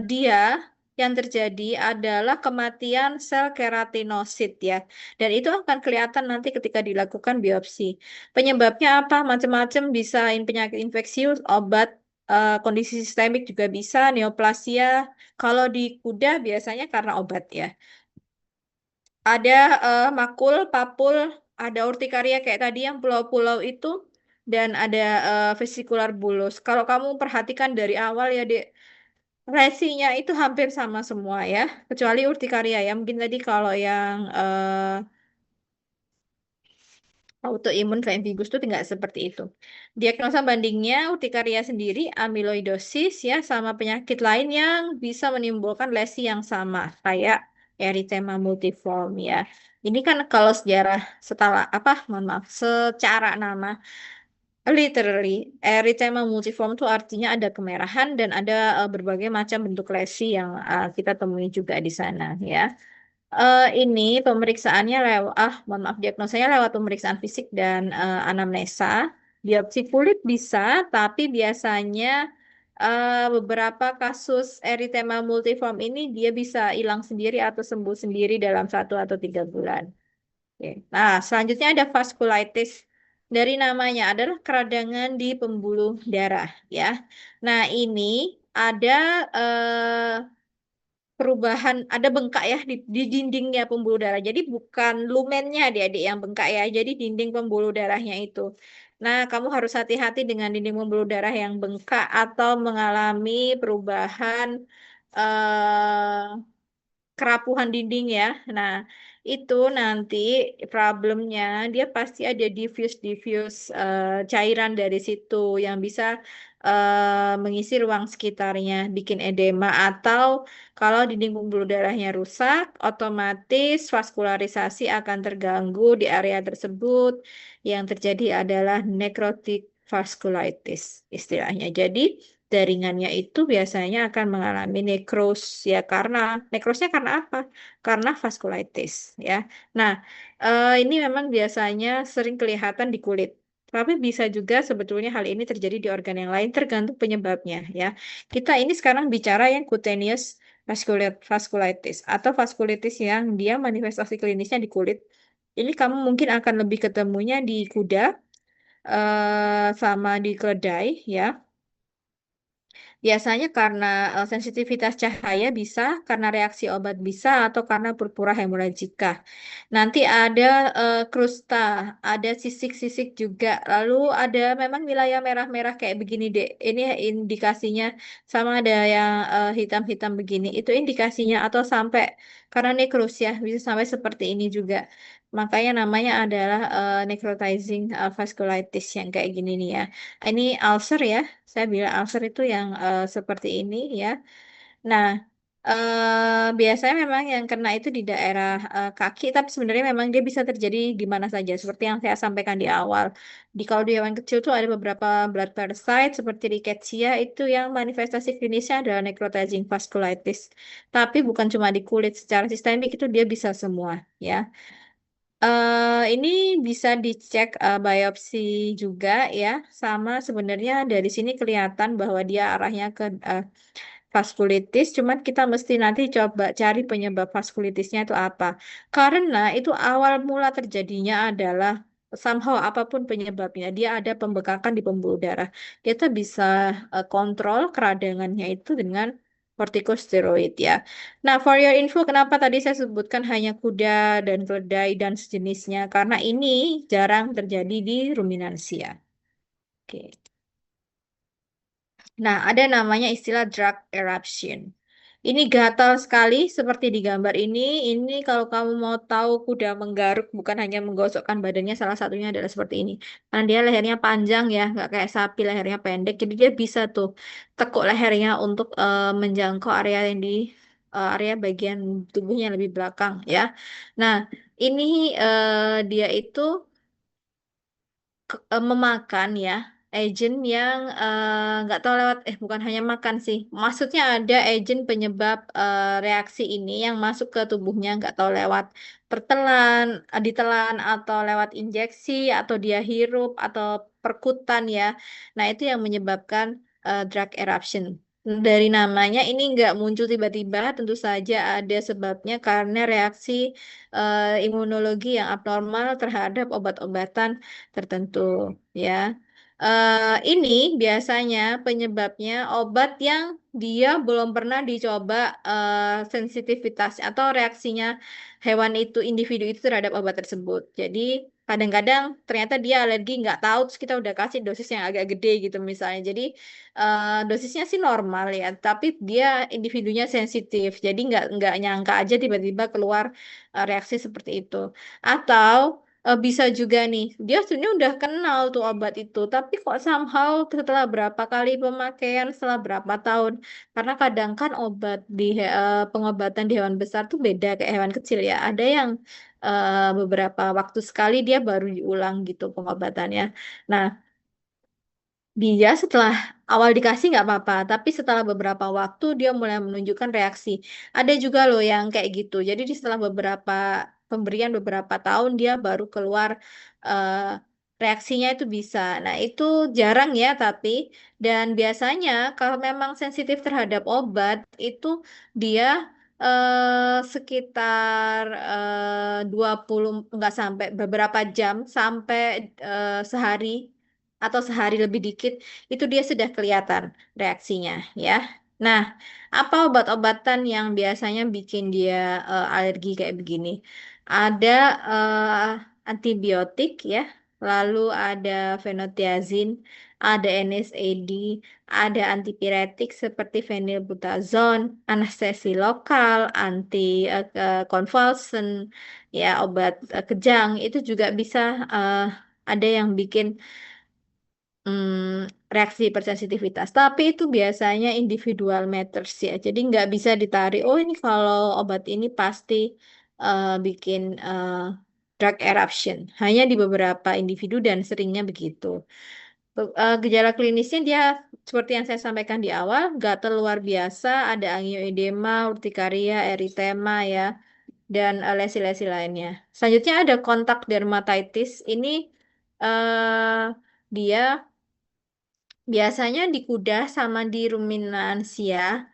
dia yang terjadi adalah kematian sel keratinosit ya. Dan itu akan kelihatan nanti ketika dilakukan biopsi. Penyebabnya apa? Macam-macam bisa penyakit infeksius, obat, kondisi sistemik juga bisa, neoplasia. Kalau di kuda biasanya karena obat ya. Ada makul, papul, ada urtikaria kayak tadi yang pulau-pulau itu, dan ada vesicular bullous. Kalau kamu perhatikan dari awal ya, Dek, resinya itu hampir sama semua ya, kecuali urtikaria ya. Mungkin tadi kalau yang autoimun pemphigus itu tidak seperti itu. Diagnosa bandingnya urtikaria sendiri, amyloidosis ya, sama penyakit lain yang bisa menimbulkan lesi yang sama, kayak erythema multiforme ya. Ini kan kalau sejarah setelah apa, mohon maaf, secara nama, literally, erythema multiforme itu artinya ada kemerahan dan ada berbagai macam bentuk lesi yang kita temui juga di sana ya. Ini pemeriksaannya lewat, mohon maaf, diagnosanya lewat pemeriksaan fisik dan anamnesa. Biopsi kulit bisa, tapi biasanya beberapa kasus erythema multiforme ini dia bisa hilang sendiri atau sembuh sendiri dalam 1 atau 3 bulan. Oke. Nah, selanjutnya ada vaskulitis. Dari namanya adalah keradangan di pembuluh darah, ya. Nah, ini ada perubahan, ada bengkak ya di dindingnya pembuluh darah. Jadi bukan lumennya adik-adik yang bengkak ya, jadi dinding pembuluh darahnya itu. Nah, kamu harus hati-hati dengan dinding pembuluh darah yang bengkak atau mengalami perubahan kerapuhan dinding ya. Nah, itu nanti problemnya dia pasti ada diffuse-diffuse cairan dari situ yang bisa mengisi ruang sekitarnya, bikin edema atau kalau dinding pembuluh darahnya rusak, otomatis vaskularisasi akan terganggu di area tersebut. Yang terjadi adalah necrotic vasculitis istilahnya. Jadi jaringannya itu biasanya akan mengalami nekros ya, karena nekrosnya karena apa? Karena vaskulitis ya. Nah, ini memang biasanya sering kelihatan di kulit. Tapi bisa juga sebetulnya hal ini terjadi di organ yang lain tergantung penyebabnya ya. Kita ini sekarang bicara yang cutaneous vasculitis atau vaskulitis yang dia manifestasi klinisnya di kulit. Ini kamu mungkin akan lebih ketemunya di kuda sama di keledai ya. Biasanya karena sensitivitas cahaya bisa, karena reaksi obat bisa, atau karena purpura hemoragika. Nanti ada krusta, ada sisik-sisik juga. Lalu ada memang wilayah merah-merah kayak begini, Dek. Ini indikasinya sama ada yang hitam-hitam begini. Itu indikasinya atau sampai karena nekrus ya, bisa sampai seperti ini juga. Makanya namanya adalah necrotizing vasculitis yang kayak gini nih ya. Ini ulcer ya. Saya bilang ulcer itu yang seperti ini ya. Nah, biasanya memang yang kena itu di daerah kaki, tapi sebenarnya memang dia bisa terjadi di mana saja. Seperti yang saya sampaikan di awal. Kalau di hewan kecil tuh ada beberapa blood parasite seperti rickettsia itu yang manifestasi klinisnya adalah necrotizing vasculitis. Tapi bukan cuma di kulit, secara sistemik itu dia bisa semua ya. Ini bisa dicek biopsi juga ya, sama sebenarnya dari sini kelihatan bahwa dia arahnya ke vaskulitis, cuman kita mesti nanti coba cari penyebab vaskulitisnya itu apa. Karena itu awal mula terjadinya adalah somehow apapun penyebabnya, dia ada pembekakan di pembuluh darah. Kita bisa kontrol keradangannya itu dengan kortikosteroid ya. Nah, for your info, kenapa tadi saya sebutkan hanya kuda dan keledai dan sejenisnya? Karena ini jarang terjadi di ruminansia. Oke. Nah, ada namanya istilah drug eruption. Ini gatal sekali seperti di gambar ini. Ini kalau kamu mau tahu kuda menggaruk bukan hanya menggosokkan badannya, salah satunya adalah seperti ini. Karena dia lehernya panjang ya, nggak kayak sapi lehernya pendek. Jadi dia bisa tuh tekuk lehernya untuk menjangkau area yang di area bagian tubuhnya yang lebih belakang ya. Nah, ini dia itu memakan ya agent yang nggak tahu lewat bukan hanya makan sih, maksudnya ada agent penyebab reaksi ini yang masuk ke tubuhnya nggak tahu lewat tertelan, ditelan atau lewat injeksi atau dia hirup atau perkutan ya. Nah, itu yang menyebabkan drug eruption Dari namanya ini nggak muncul tiba-tiba, tentu saja ada sebabnya karena reaksi imunologi yang abnormal terhadap obat-obatan tertentu, ya. Ini biasanya penyebabnya obat yang dia belum pernah dicoba sensitivitas atau reaksinya hewan itu, individu itu terhadap obat tersebut. Jadi kadang-kadang ternyata dia alergi nggak tahu, terus kita udah kasih dosis yang agak gede gitu misalnya. Jadi dosisnya sih normal ya, tapi dia individunya sensitif. Jadi nggak nyangka aja tiba-tiba keluar reaksi seperti itu. Atau bisa juga nih, dia sebenarnya udah kenal tuh obat itu, tapi kok somehow setelah berapa kali pemakaian, setelah berapa tahun, karena kadang kan obat di pengobatan di hewan besar tuh beda kayak hewan kecil ya. Ada yang beberapa waktu sekali dia baru diulang gitu pengobatannya. Nah, dia setelah awal dikasih nggak apa-apa, tapi setelah beberapa waktu dia mulai menunjukkan reaksi. Ada juga loh yang kayak gitu. Jadi setelah beberapa pemberian beberapa tahun dia baru keluar eh, reaksinya itu bisa. Nah, itu jarang ya, tapi dan biasanya kalau memang sensitif terhadap obat itu dia sekitar 20 nggak sampai beberapa jam sampai sehari atau sehari lebih dikit itu dia sudah kelihatan reaksinya ya. Nah, apa obat-obatan yang biasanya bikin dia alergi kayak begini? Ada antibiotik ya, lalu ada fenotiazin, ada NSAID, ada antipiretik seperti fenilbutazon, anestesi lokal, anti konvulsan, ya obat kejang itu juga bisa eh, ada yang bikin reaksi hipersensitivitas. Tapi itu biasanya individual matters ya. Jadi nggak bisa ditarik, oh ini kalau obat ini pasti bikin drug eruption. Hanya di beberapa individu dan seringnya begitu. Gejala klinisnya dia seperti yang saya sampaikan di awal, gatal luar biasa, ada angioedema, urtikaria, eritema ya, dan lesi-lesi lainnya. Selanjutnya ada kontak dermatitis. Ini eh, dia biasanya di kuda sama di ruminansia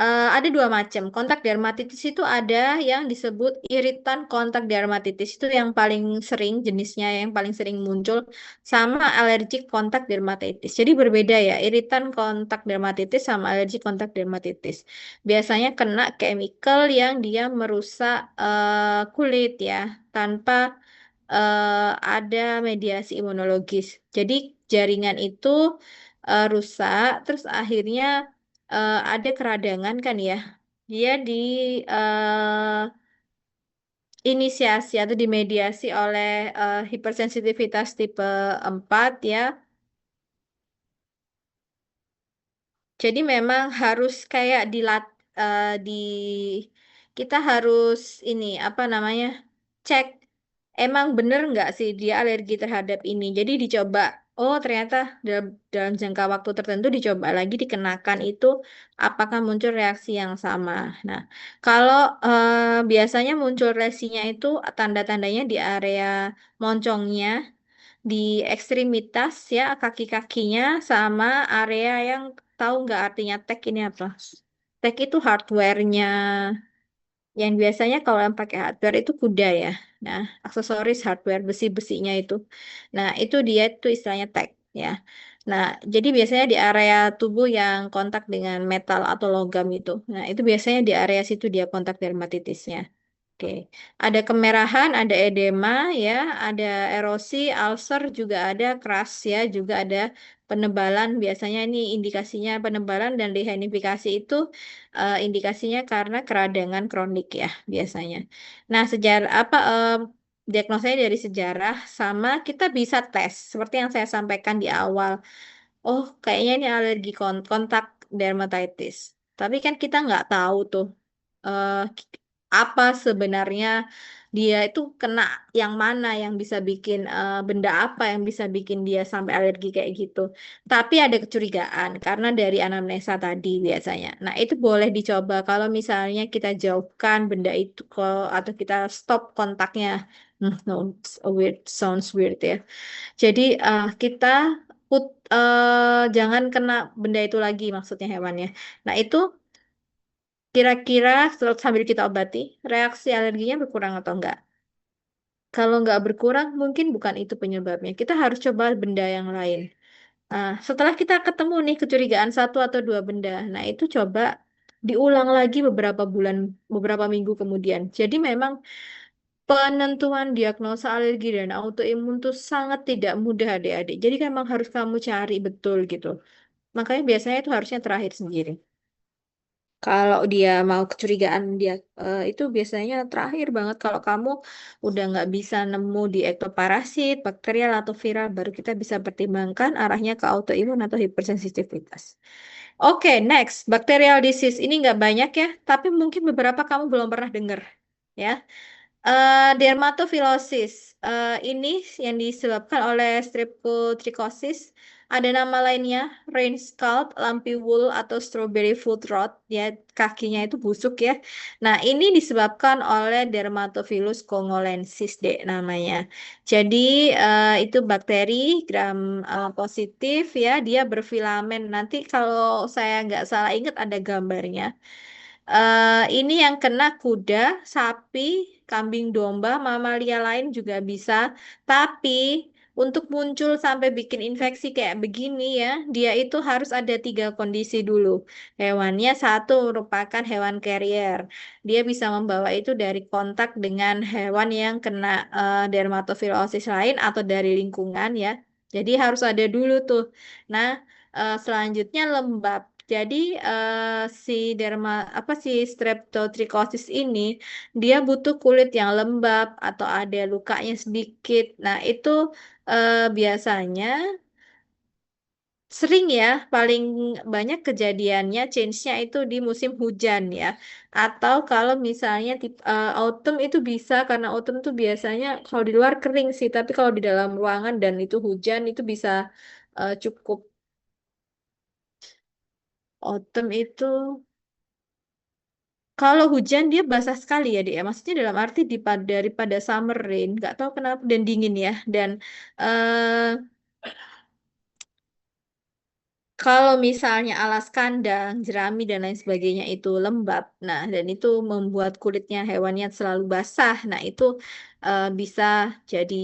ada dua macam. Kontak dermatitis itu ada yang disebut iritan kontak dermatitis itu yang paling sering jenisnya yang paling sering muncul sama alergik kontak dermatitis. Jadi berbeda ya, iritan kontak dermatitis sama alergik kontak dermatitis. Biasanya kena chemical yang dia merusak kulit ya tanpa ada mediasi imunologis. Jadi jaringan itu rusak, terus akhirnya ada keradangan kan ya. Dia di inisiasi atau dimediasi oleh hipersensitivitas tipe 4 ya. Jadi memang harus kayak di kita harus ini apa namanya cek emang bener nggak sih dia alergi terhadap ini. Jadi dicoba. Oh ternyata dalam jangka waktu tertentu dicoba lagi dikenakan itu apakah muncul reaksi yang sama. Nah kalau biasanya muncul reaksinya itu tanda-tandanya di area moncongnya di ekstremitas ya kaki-kakinya sama area yang tahu nggak artinya tag ini apa? Tag itu hardware-nya yang biasanya kalau yang pakai hardware itu kuda ya. Nah, aksesoris hardware besi-besinya itu. Nah, itu dia itu istilahnya tag ya. Nah, jadi biasanya di area tubuh yang kontak dengan metal atau logam itu. Nah, itu biasanya di area situ dia kontak dermatitisnya. Oke, ada kemerahan, ada edema, ya, ada erosi, ulcer juga ada, keras ya, juga ada penebalan. Biasanya ini indikasinya penebalan dan dehydrasifikasi itu indikasinya karena keradangan kronik ya, biasanya. Nah, sejarah apa diagnosanya dari sejarah sama kita bisa tes seperti yang saya sampaikan di awal. Oh, kayaknya ini alergi kontak dermatitis. Tapi kan kita nggak tahu tuh eh, apa sebenarnya dia itu kena yang mana yang bisa bikin benda apa yang bisa bikin dia sampai alergi kayak gitu. Tapi ada kecurigaan karena dari anamnesa tadi biasanya. Nah, itu boleh dicoba kalau misalnya kita jauhkan benda itu atau kita stop kontaknya. No, weird, sounds weird ya. Jadi kita jangan kena benda itu lagi maksudnya hewannya. Nah, itu kira-kira sambil kita obati, reaksi alerginya berkurang atau enggak? Kalau nggak berkurang, mungkin bukan itu penyebabnya. Kita harus coba benda yang lain. Setelah kita ketemu nih kecurigaan satu atau dua benda, nah itu coba diulang lagi beberapa bulan, beberapa minggu kemudian. Jadi memang penentuan diagnosa alergi dan autoimun itu sangat tidak mudah adik-adik. Jadi memang harus kamu cari betul gitu. Makanya biasanya itu harusnya terakhir sendiri. Kalau dia mau kecurigaan dia itu biasanya terakhir banget kalau kamu udah nggak bisa nemu di ektoparasit, bakterial atau viral, baru kita bisa pertimbangkan arahnya ke autoimun atau hipersensitivitas. Oke, next, bacterial disease ini nggak banyak ya, tapi mungkin beberapa kamu belum pernah dengar ya. Dermatofilosis. Ini yang disebabkan oleh streptotrichosis. Ada nama lainnya, rain scald, lumpy wool, atau strawberry foot rot. Ya, kakinya itu busuk ya. Nah, ini disebabkan oleh Dermatophilus congolensis deh namanya. Jadi, itu bakteri gram positif ya, dia berfilamen. Nanti kalau saya nggak salah ingat ada gambarnya. Ini yang kena kuda, sapi, kambing domba, mamalia lain juga bisa. Tapi untuk muncul sampai bikin infeksi kayak begini ya, dia itu harus ada tiga kondisi dulu. Hewannya satu merupakan hewan carrier. Dia bisa membawa itu dari kontak dengan hewan yang kena dermatofilosis lain atau dari lingkungan ya. Jadi harus ada dulu tuh. Nah, selanjutnya lembab. Jadi si si streptotrichosis ini dia butuh kulit yang lembab atau ada lukanya sedikit. Nah, itu biasanya sering ya, paling banyak kejadiannya change-nya itu di musim hujan ya. Atau kalau misalnya autumn itu bisa karena autumn tuh biasanya kalau di luar kering sih, tapi kalau di dalam ruangan dan itu hujan itu bisa cukup. Autumn itu kalau hujan dia basah sekali ya dia. Maksudnya dalam arti daripada summer rain, nggak tahu kenapa dan dingin ya. Dan eh kalau misalnya alas kandang, jerami dan lain sebagainya itu lembab, nah dan itu membuat kulitnya hewannya selalu basah, nah itu bisa jadi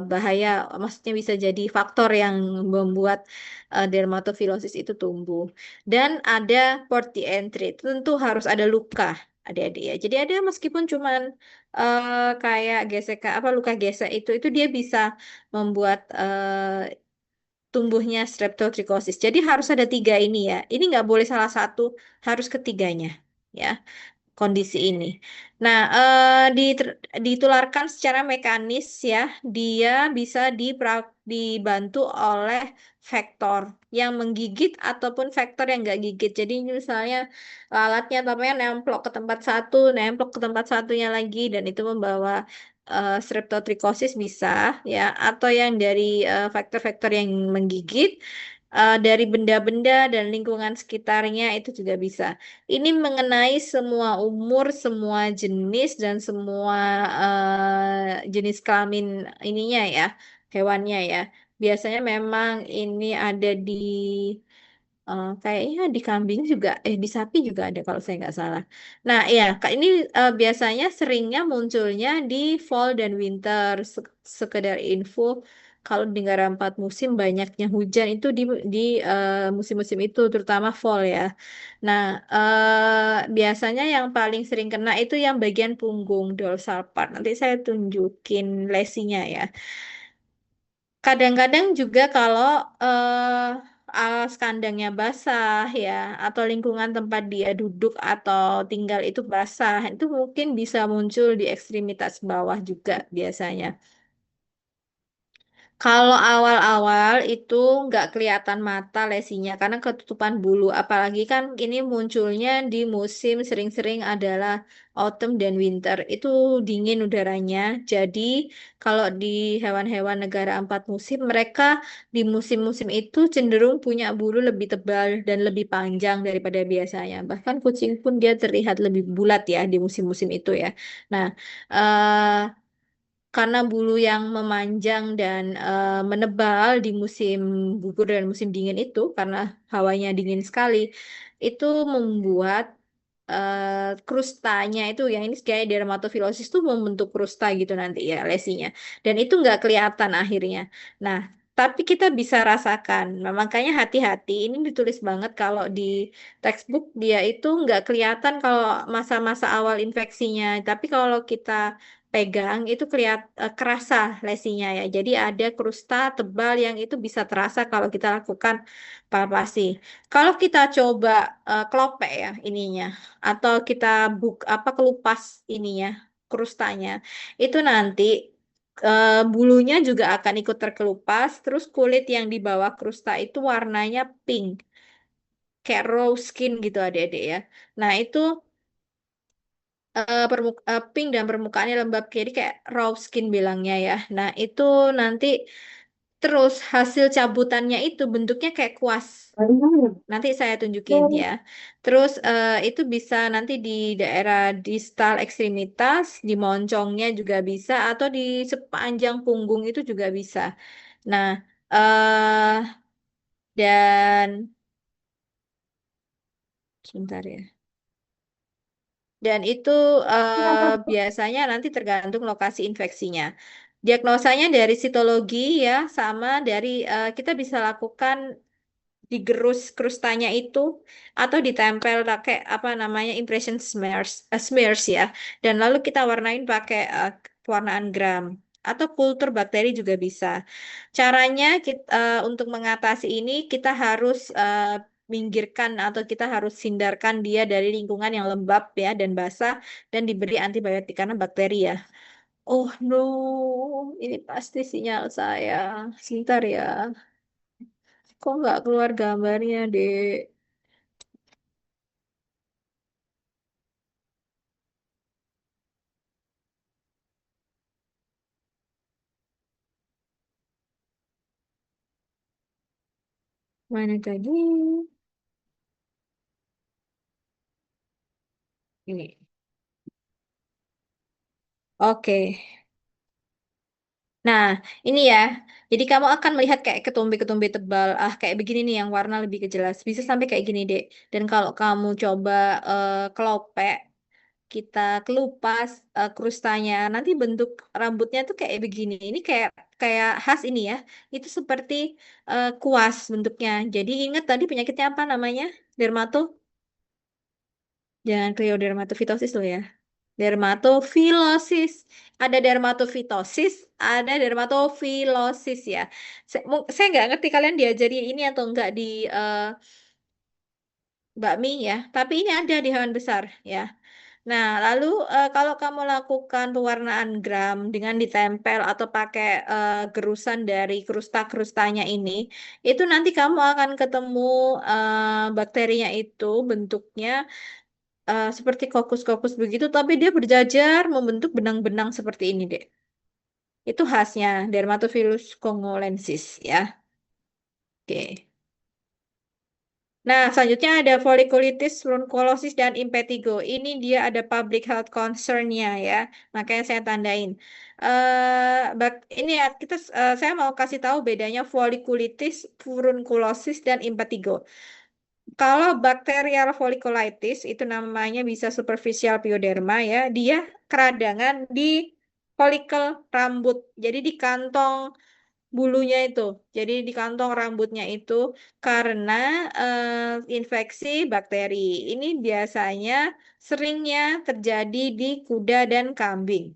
bahaya, maksudnya bisa jadi faktor yang membuat dermatofilosis itu tumbuh. Dan ada port di entry, tentu harus ada luka, adik-adik ya. Jadi ada meskipun cuman kayak gesek apa luka gesek itu dia bisa membuat tumbuhnya streptotrichosis. Jadi harus ada tiga ini ya. Ini nggak boleh salah satu, harus ketiganya ya kondisi ini. Nah, ditularkan secara mekanis ya. Dia bisa dibantu oleh vektor yang menggigit ataupun vektor yang nggak gigit. Jadi ini misalnya alatnya namanya nemplok ke tempat satu, nemplok ke tempat satunya lagi, dan itu membawa streptotrichosis bisa ya. Atau yang dari faktor-faktor yang menggigit. Dari benda-benda dan lingkungan sekitarnya itu juga bisa. Ini mengenai semua umur, semua jenis, dan semua jenis kelamin ininya ya, hewannya ya. Biasanya memang ini ada di kayaknya di kambing juga, di sapi juga ada kalau saya nggak salah. Nah, ya, Kak, ini biasanya seringnya munculnya di fall dan winter. Sekedar info, kalau di negara empat musim banyaknya hujan itu di musim-musim itu, terutama fall ya. Nah, biasanya yang paling sering kena itu yang bagian punggung, dorsal part. Nanti saya tunjukin lesinya ya. Kadang-kadang juga kalau alas kandangnya basah ya, atau lingkungan tempat dia duduk atau tinggal itu basah, itu mungkin bisa muncul di ekstremitas bawah juga biasanya. Kalau awal-awal itu nggak kelihatan mata lesinya karena ketutupan bulu. Apalagi kan ini munculnya di musim sering-sering adalah autumn dan winter. Itu dingin udaranya. Jadi kalau di hewan-hewan negara empat musim, mereka di musim-musim itu cenderung punya bulu lebih tebal dan lebih panjang daripada biasanya. Bahkan kucing pun dia terlihat lebih bulat ya di musim-musim itu ya. Nah, karena bulu yang memanjang dan menebal di musim gugur dan musim dingin itu, karena hawanya dingin sekali, itu membuat krustanya itu, yang ini kayak dermatofilosis tuh membentuk krusta gitu nanti ya lesinya. Dan itu nggak kelihatan akhirnya. Nah, tapi kita bisa rasakan. Nah, makanya hati-hati. Ini ditulis banget kalau di textbook dia itu nggak kelihatan kalau masa-masa awal infeksinya. Tapi kalau kita pegang itu kerasa lesinya ya. Jadi ada krusta tebal yang itu bisa terasa kalau kita lakukan palpasi. Kalau kita coba kelopek ya ininya, atau kita kelupas ininya, krustanya, itu nanti bulunya juga akan ikut terkelupas, terus kulit yang di bawah krusta itu warnanya pink, kayak raw skin gitu adik-adik ya. Nah itu pink dan permukaannya lembab, jadi kayak raw skin bilangnya ya. Nah itu nanti terus hasil cabutannya itu bentuknya kayak kuas. Nanti saya tunjukin ya. Terus itu bisa nanti di daerah distal ekstremitas, di moncongnya juga bisa, atau di sepanjang punggung itu juga bisa. Nah, dan sebentar ya. Dan itu biasanya nanti tergantung lokasi infeksinya. Diagnosanya dari sitologi ya, sama dari kita bisa lakukan digerus krustanya itu atau ditempel pakai apa namanya impression smears ya, dan lalu kita warnain pakai pewarnaan gram atau kultur bakteri juga bisa. Caranya untuk mengatasi ini kita harus minggirkan atau kita harus hindarkan dia dari lingkungan yang lembab ya dan basah, dan diberi antibiotik karena bakteri ya. Oh no, ini pasti sinyal saya. Sebentar ya. Kok nggak keluar gambarnya, Dek? Mana tadi? Ini. Oke. Nah, ini ya. Jadi kamu akan melihat kayak ketumbi-ketumbi tebal. Ah, kayak begini nih yang warna lebih kejelas. Bisa sampai kayak gini, Dek. Dan kalau kamu coba kelopek, kita kelupas krustanya, nanti bentuk rambutnya tuh kayak begini. Ini kayak kayak khas ini ya. Itu seperti kuas bentuknya. Jadi ingat tadi penyakitnya apa namanya? Dermato? Jangan Cleodermatofitosis loh ya. Dermatofilosis. Ada dermatofitosis, ada dermatofilosis ya. Saya nggak ngerti kalian diajari ini atau nggak di bakmi ya. Tapi ini ada di hewan besar ya. Nah, lalu kalau kamu lakukan pewarnaan gram dengan ditempel atau pakai gerusan dari krusta-krustanya ini, itu nanti kamu akan ketemu bakterinya itu bentuknya seperti kokus-kokus begitu, tapi dia berjajar membentuk benang-benang seperti ini, Dek. Itu khasnya Dermatophilus congolensis ya. Oke. Nah, selanjutnya ada folliculitis, furunculosis, dan impetigo. Ini dia ada public health concern-nya ya. Makanya saya tandain. Ini ya saya mau kasih tahu bedanya folliculitis, furunculosis, dan impetigo. Kalau bakterial folliculitis itu namanya bisa superficial pyoderma ya. Dia keradangan di folikel rambut. Jadi di kantong bulunya itu. Jadi di kantong rambutnya itu karena infeksi bakteri. Ini biasanya seringnya terjadi di kuda dan kambing.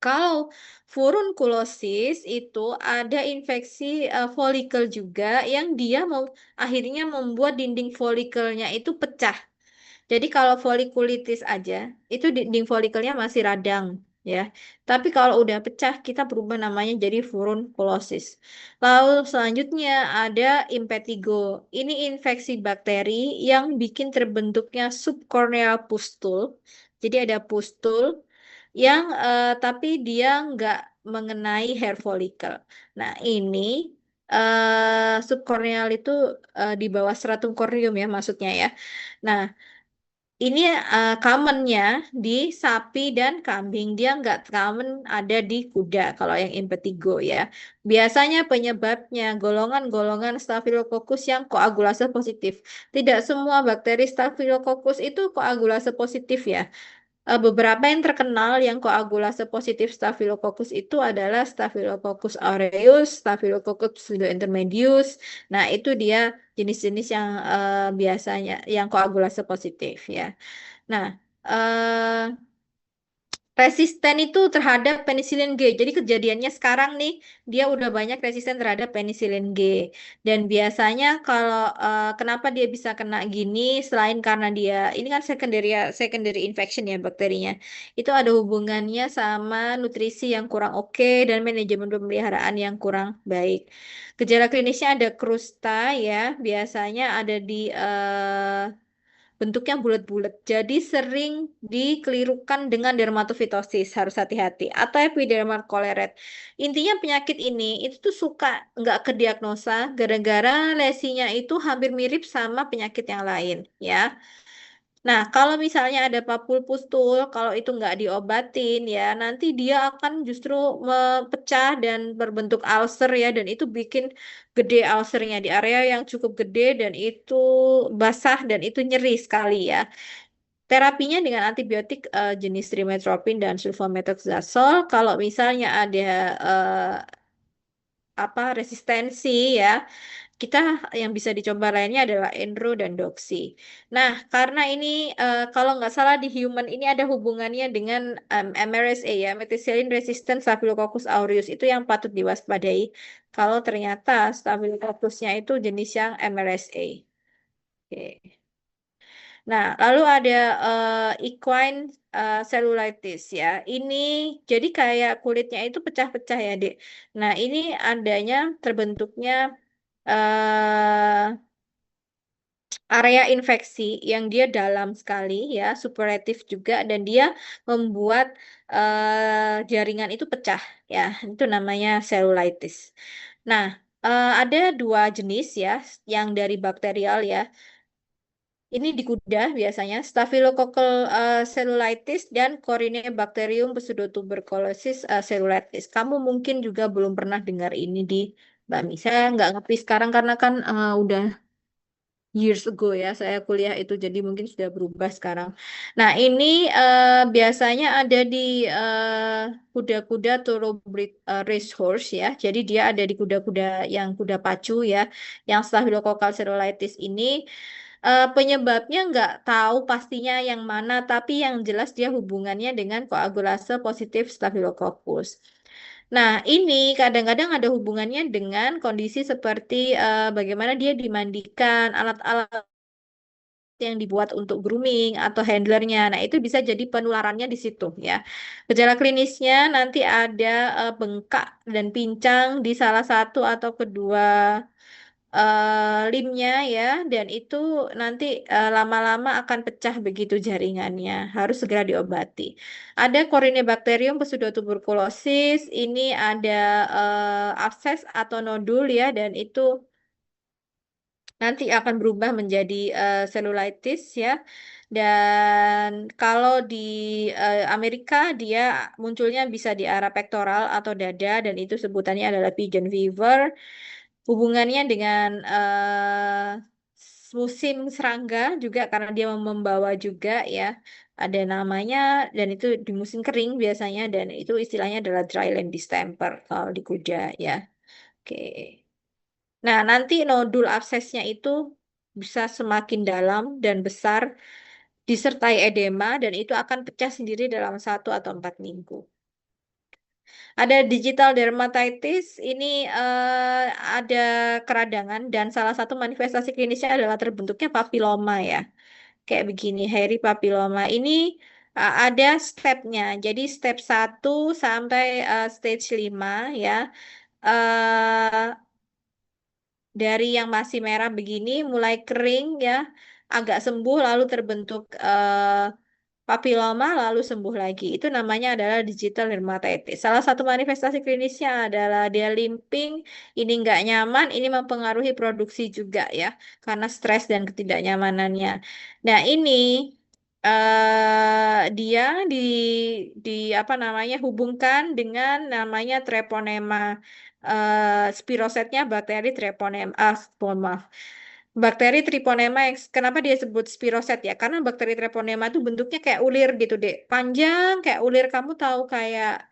Kalau furunkulosis itu ada infeksi folikel juga yang dia mau akhirnya membuat dinding folikelnya itu pecah. Jadi kalau folikulitis aja, itu dinding folikelnya masih radang, ya. Tapi kalau udah pecah, kita berubah namanya jadi furunculosis. Lalu selanjutnya ada impetigo. Ini infeksi bakteri yang bikin terbentuknya subcorneal pustule. Jadi ada pustul yang tapi dia nggak mengenai hair follicle. Nah, ini subcorneal itu di bawah stratum corneum ya maksudnya ya. Nah, Ini commonnya di sapi dan kambing. Dia nggak common ada di kuda kalau yang impetigo ya. Biasanya penyebabnya golongan-golongan Staphylococcus yang koagulase positif. Tidak semua bakteri Staphylococcus itu koagulase positif ya. Beberapa yang terkenal yang koagulase positif Staphylococcus itu adalah Staphylococcus aureus, Staphylococcus pseudointermedius. Nah, itu dia jenis-jenis yang biasanya yang koagulase positif ya. Nah, eh, resisten itu terhadap penisilin G. Jadi kejadiannya sekarang nih, dia udah banyak resisten terhadap penisilin G. Dan biasanya kalau kenapa dia bisa kena gini, selain karena dia, ini kan secondary infection ya bakterinya. Itu ada hubungannya sama nutrisi yang kurang oke dan manajemen pemeliharaan yang kurang baik. Gejala klinisnya ada krusta ya, biasanya ada di bentuknya bulat-bulat. Jadi sering dikelirukan dengan dermatofitosis, harus hati-hati. Atau epidermal cholerae. Intinya penyakit ini itu tuh suka nggak kediagnosa gara-gara lesinya itu hampir mirip sama penyakit yang lain, ya. Nah, kalau misalnya ada papul pustul, kalau itu nggak diobatin ya, nanti dia akan justru pecah dan berbentuk ulcer ya, dan itu bikin gede ulcernya di area yang cukup gede dan itu basah dan itu nyeri sekali ya. Terapinya dengan antibiotik jenis trimethoprim dan sulfamethoxazole. Kalau misalnya ada resistensi ya, kita yang bisa dicoba lainnya adalah Enro dan Doxy. Nah, karena ini kalau nggak salah di human ini ada hubungannya dengan MRSA ya, methicillin resistant Staphylococcus aureus itu yang patut diwaspadai. Kalau ternyata Staphylococcusnya itu jenis yang MRSA. Oke. Nah, lalu ada equine cellulitis ya. Ini jadi kayak kulitnya itu pecah-pecah ya, Dek. Nah, ini adanya terbentuknya eh, area infeksi yang dia dalam sekali ya, supuratif juga dan dia membuat jaringan itu pecah ya. Itu namanya cellulitis. Nah, ada dua jenis ya, yang dari bakterial ya. Ini di kuda biasanya Staphylococcal cellulitis dan Corynebacterium pseudotuberculosis cellulitis. Kamu mungkin juga belum pernah dengar ini di Mbak Mi. Saya nggak ngerti sekarang karena kan udah years ago ya saya kuliah itu jadi mungkin sudah berubah sekarang. Nah ini biasanya ada di kuda-kuda thoroughbred racehorse ya. Jadi dia ada di kuda-kuda yang kuda pacu ya, yang Staphylococcal cellulitis ini penyebabnya nggak tahu pastinya yang mana, tapi yang jelas dia hubungannya dengan koagulase positif Staphylococcus. Nah, ini kadang-kadang ada hubungannya dengan kondisi seperti bagaimana dia dimandikan, alat-alat yang dibuat untuk grooming atau handlernya. Nah, itu bisa jadi penularannya di situ ya. Gejala klinisnya nanti ada bengkak dan pincang di salah satu atau kedua limnya ya, dan itu nanti lama-lama akan pecah begitu jaringannya. Harus segera diobati. Ada Corynebacterium pseudotuberculosis, ini ada abses atau nodul ya, dan itu nanti akan berubah menjadi cellulitis ya. Dan kalau di Amerika dia munculnya bisa di area pektoral atau dada dan itu sebutannya adalah pigeon fever. Hubungannya dengan musim serangga juga karena dia membawa juga ya. Ada namanya dan itu di musim kering biasanya dan itu istilahnya adalah dry land distemper kalau di kuda ya. Oke. Nah, nanti nodul absesnya itu bisa semakin dalam dan besar disertai edema dan itu akan pecah sendiri dalam 1 atau 4 minggu. Ada digital dermatitis, ini ada keradangan dan salah satu manifestasi klinisnya adalah terbentuknya papiloma ya. Kayak begini, hairy papiloma. Ini ada stepnya. Jadi step 1 sampai stage 5 ya. Eh dari yang masih merah begini mulai kering ya, agak sembuh lalu terbentuk papiloma lalu sembuh lagi. Itu namanya adalah digital dermatitis. Salah satu manifestasi klinisnya adalah dia limping, ini nggak nyaman, ini mempengaruhi produksi juga ya, karena stres dan ketidaknyamanannya. Nah ini Dia di apa namanya hubungkan dengan namanya treponema. Spirosetnya bakteri treponema. Mohon maaf. Bakteri Treponema kenapa dia sebut spiroset ya? Karena bakteri Treponema itu bentuknya kayak ulir gitu, Dek. Panjang kayak ulir. Kamu tahu kayak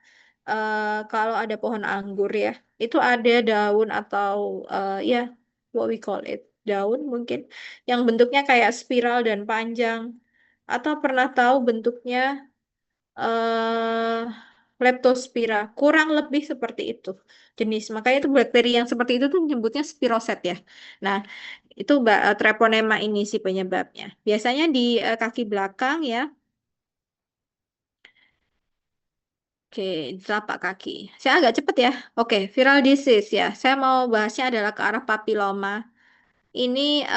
kalau ada pohon anggur ya, itu ada daun atau ya what we call it, daun mungkin yang bentuknya kayak spiral dan panjang. Atau pernah tahu bentuknya Leptospira, kurang lebih seperti itu jenis. Makanya itu bakteri yang seperti itu tuh nyebutnya spiroset ya. Nah, itu treponema ini sih penyebabnya. Biasanya di kaki belakang ya. Oke, telapak kaki. Saya agak cepet ya. Oke, viral disease ya. Saya mau bahasnya adalah ke arah papiloma. Ini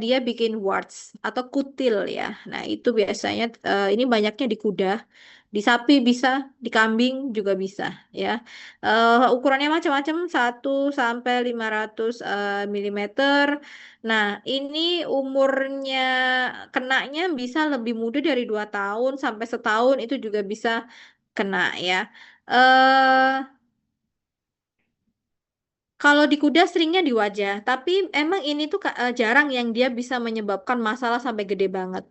dia bikin warts atau kutil ya. Nah, itu biasanya ini banyaknya di kuda, di sapi bisa, di kambing juga bisa ya. Ukurannya macam-macam 1 sampai 500 milimeter. Nah, ini umurnya kenanya bisa lebih muda dari 2 tahun sampai setahun itu juga bisa kena ya. Eh Kalau di kuda seringnya di wajah, tapi emang ini tuh jarang yang dia bisa menyebabkan masalah sampai gede banget.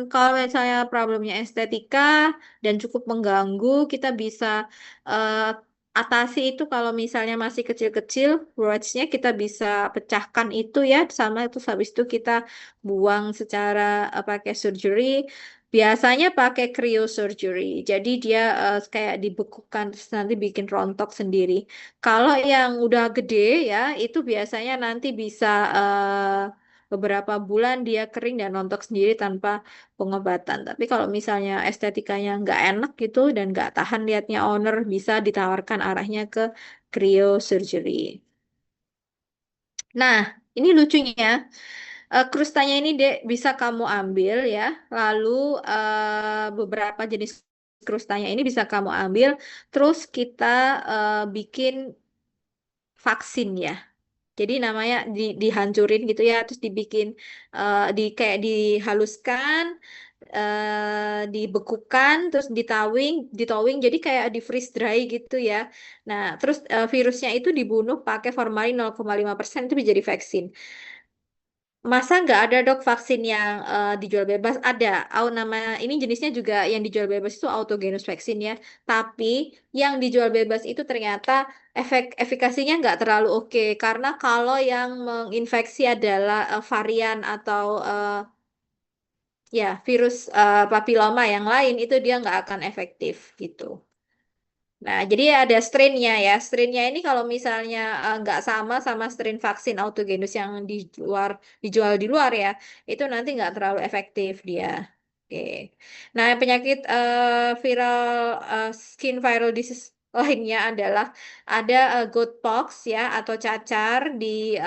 Kalau misalnya problemnya estetika dan cukup mengganggu, kita bisa eh, atasi itu kalau misalnya masih kecil-kecil, roidsnya kita bisa pecahkan itu ya, sama itu habis itu kita buang secara pakai surgery. Biasanya pakai cryosurgery, jadi dia kayak dibekukan terus nanti bikin rontok sendiri. Kalau yang udah gede ya, itu biasanya nanti bisa beberapa bulan dia kering dan rontok sendiri tanpa pengobatan. Tapi kalau misalnya estetikanya nggak enak gitu dan nggak tahan liatnya owner, bisa ditawarkan arahnya ke cryosurgery. Nah, ini lucunya. Krustanya ini Dek, bisa kamu ambil ya. Lalu beberapa jenis krustanya ini bisa kamu ambil. Terus kita bikin vaksin ya. Jadi namanya dihancurin gitu ya, terus dibikin di kayak dihaluskan, dibekukan, terus ditowing, jadi kayak di freeze dry gitu ya. Nah, terus virusnya itu dibunuh pakai formalin 0,5% itu menjadi vaksin. Masa nggak ada dok vaksin yang dijual bebas? Ada. Nama ini jenisnya juga yang dijual bebas itu autogenous vaksin ya. Tapi yang dijual bebas itu ternyata efikasinya nggak terlalu oke karena kalau yang menginfeksi adalah varian atau ya virus papiloma yang lain itu dia nggak akan efektif gitu. Nah, jadi ada strainnya ya. Strainnya ini kalau misalnya nggak sama sama strain vaksin autogenus yang dijual di luar ya, itu nanti nggak terlalu efektif dia. Oke. Nah, penyakit viral skin viral disease lainnya adalah ada goat pox ya atau cacar di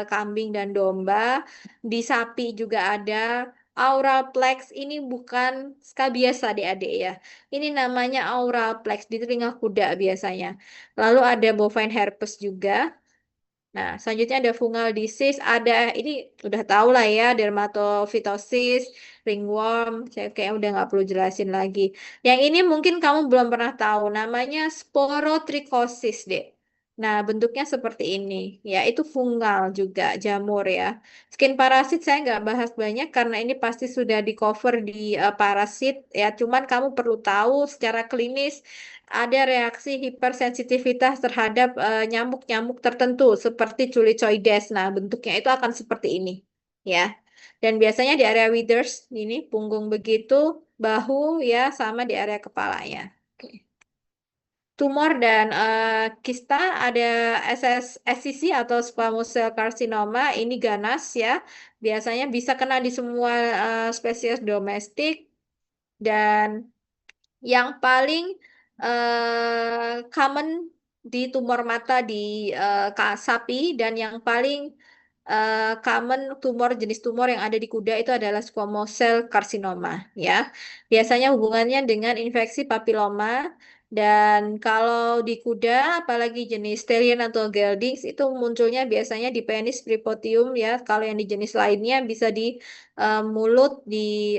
kambing dan domba, di sapi juga ada. Auraplex ini bukan skabies adik-adik ya. Ini namanya auraplex di telinga kuda biasanya. Lalu ada bovine herpes juga. Nah, selanjutnya ada fungal disease, ada ini udah tahu lah ya, dermatofitosis, ringworm, saya kayaknya udah nggak perlu jelasin lagi. Yang ini mungkin kamu belum pernah tahu, namanya sporotrichosis, Dek. Nah, bentuknya seperti ini, ya itu fungal juga, jamur ya. Skin parasit saya nggak bahas banyak karena ini pasti sudah di cover di parasit ya. Cuman kamu perlu tahu secara klinis ada reaksi hipersensitivitas terhadap nyamuk-nyamuk tertentu seperti culicoides. Nah, bentuknya itu akan seperti ini, ya. Dan biasanya di area withers ini punggung begitu, bahu ya sama di area kepalanya. Oke. Tumor dan kista ada SCC atau squamous cell carcinoma ini ganas ya. Biasanya bisa kena di semua spesies domestik dan yang paling common di tumor mata di sapi dan yang paling common tumor jenis tumor yang ada di kuda itu adalah squamous cell carcinoma ya. Biasanya hubungannya dengan infeksi papiloma dan kalau di kuda apalagi jenis Therian atau Geldings itu munculnya biasanya di penis prepotium ya. Kalau yang di jenis lainnya bisa di mulut, di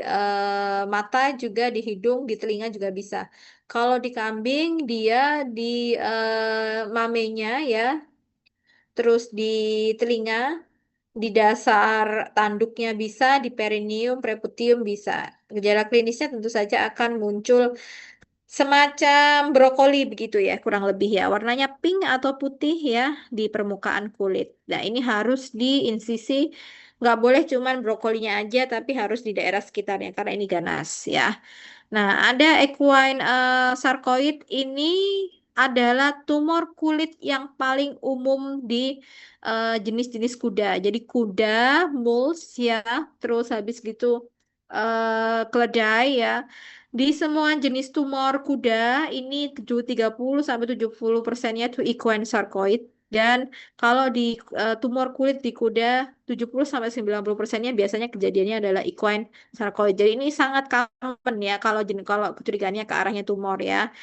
mata juga, di hidung, di telinga juga bisa. Kalau di kambing dia di mamenya ya, terus di telinga, di dasar tanduknya bisa, di perineum, preputium bisa. Gejala klinisnya tentu saja akan muncul semacam brokoli begitu ya, kurang lebih ya. Warnanya pink atau putih ya di permukaan kulit. Nah, ini harus diinsisi, nggak boleh cuman brokolinya aja, tapi harus di daerah sekitarnya karena ini ganas ya. Nah, ada equine sarcoid ini adalah tumor kulit yang paling umum di jenis-jenis kuda. Jadi kuda, moles ya, terus habis gitu keledai ya. Di semua jenis tumor kuda ini 30 sampai 70%-nya itu equine sarcoid. Dan kalau di tumor kulit di kuda 70 sampai 90%-nya biasanya kejadiannya adalah equine sarkoid. Jadi ini sangat common ya kalau kecurigaannya ke arahnya tumor ya.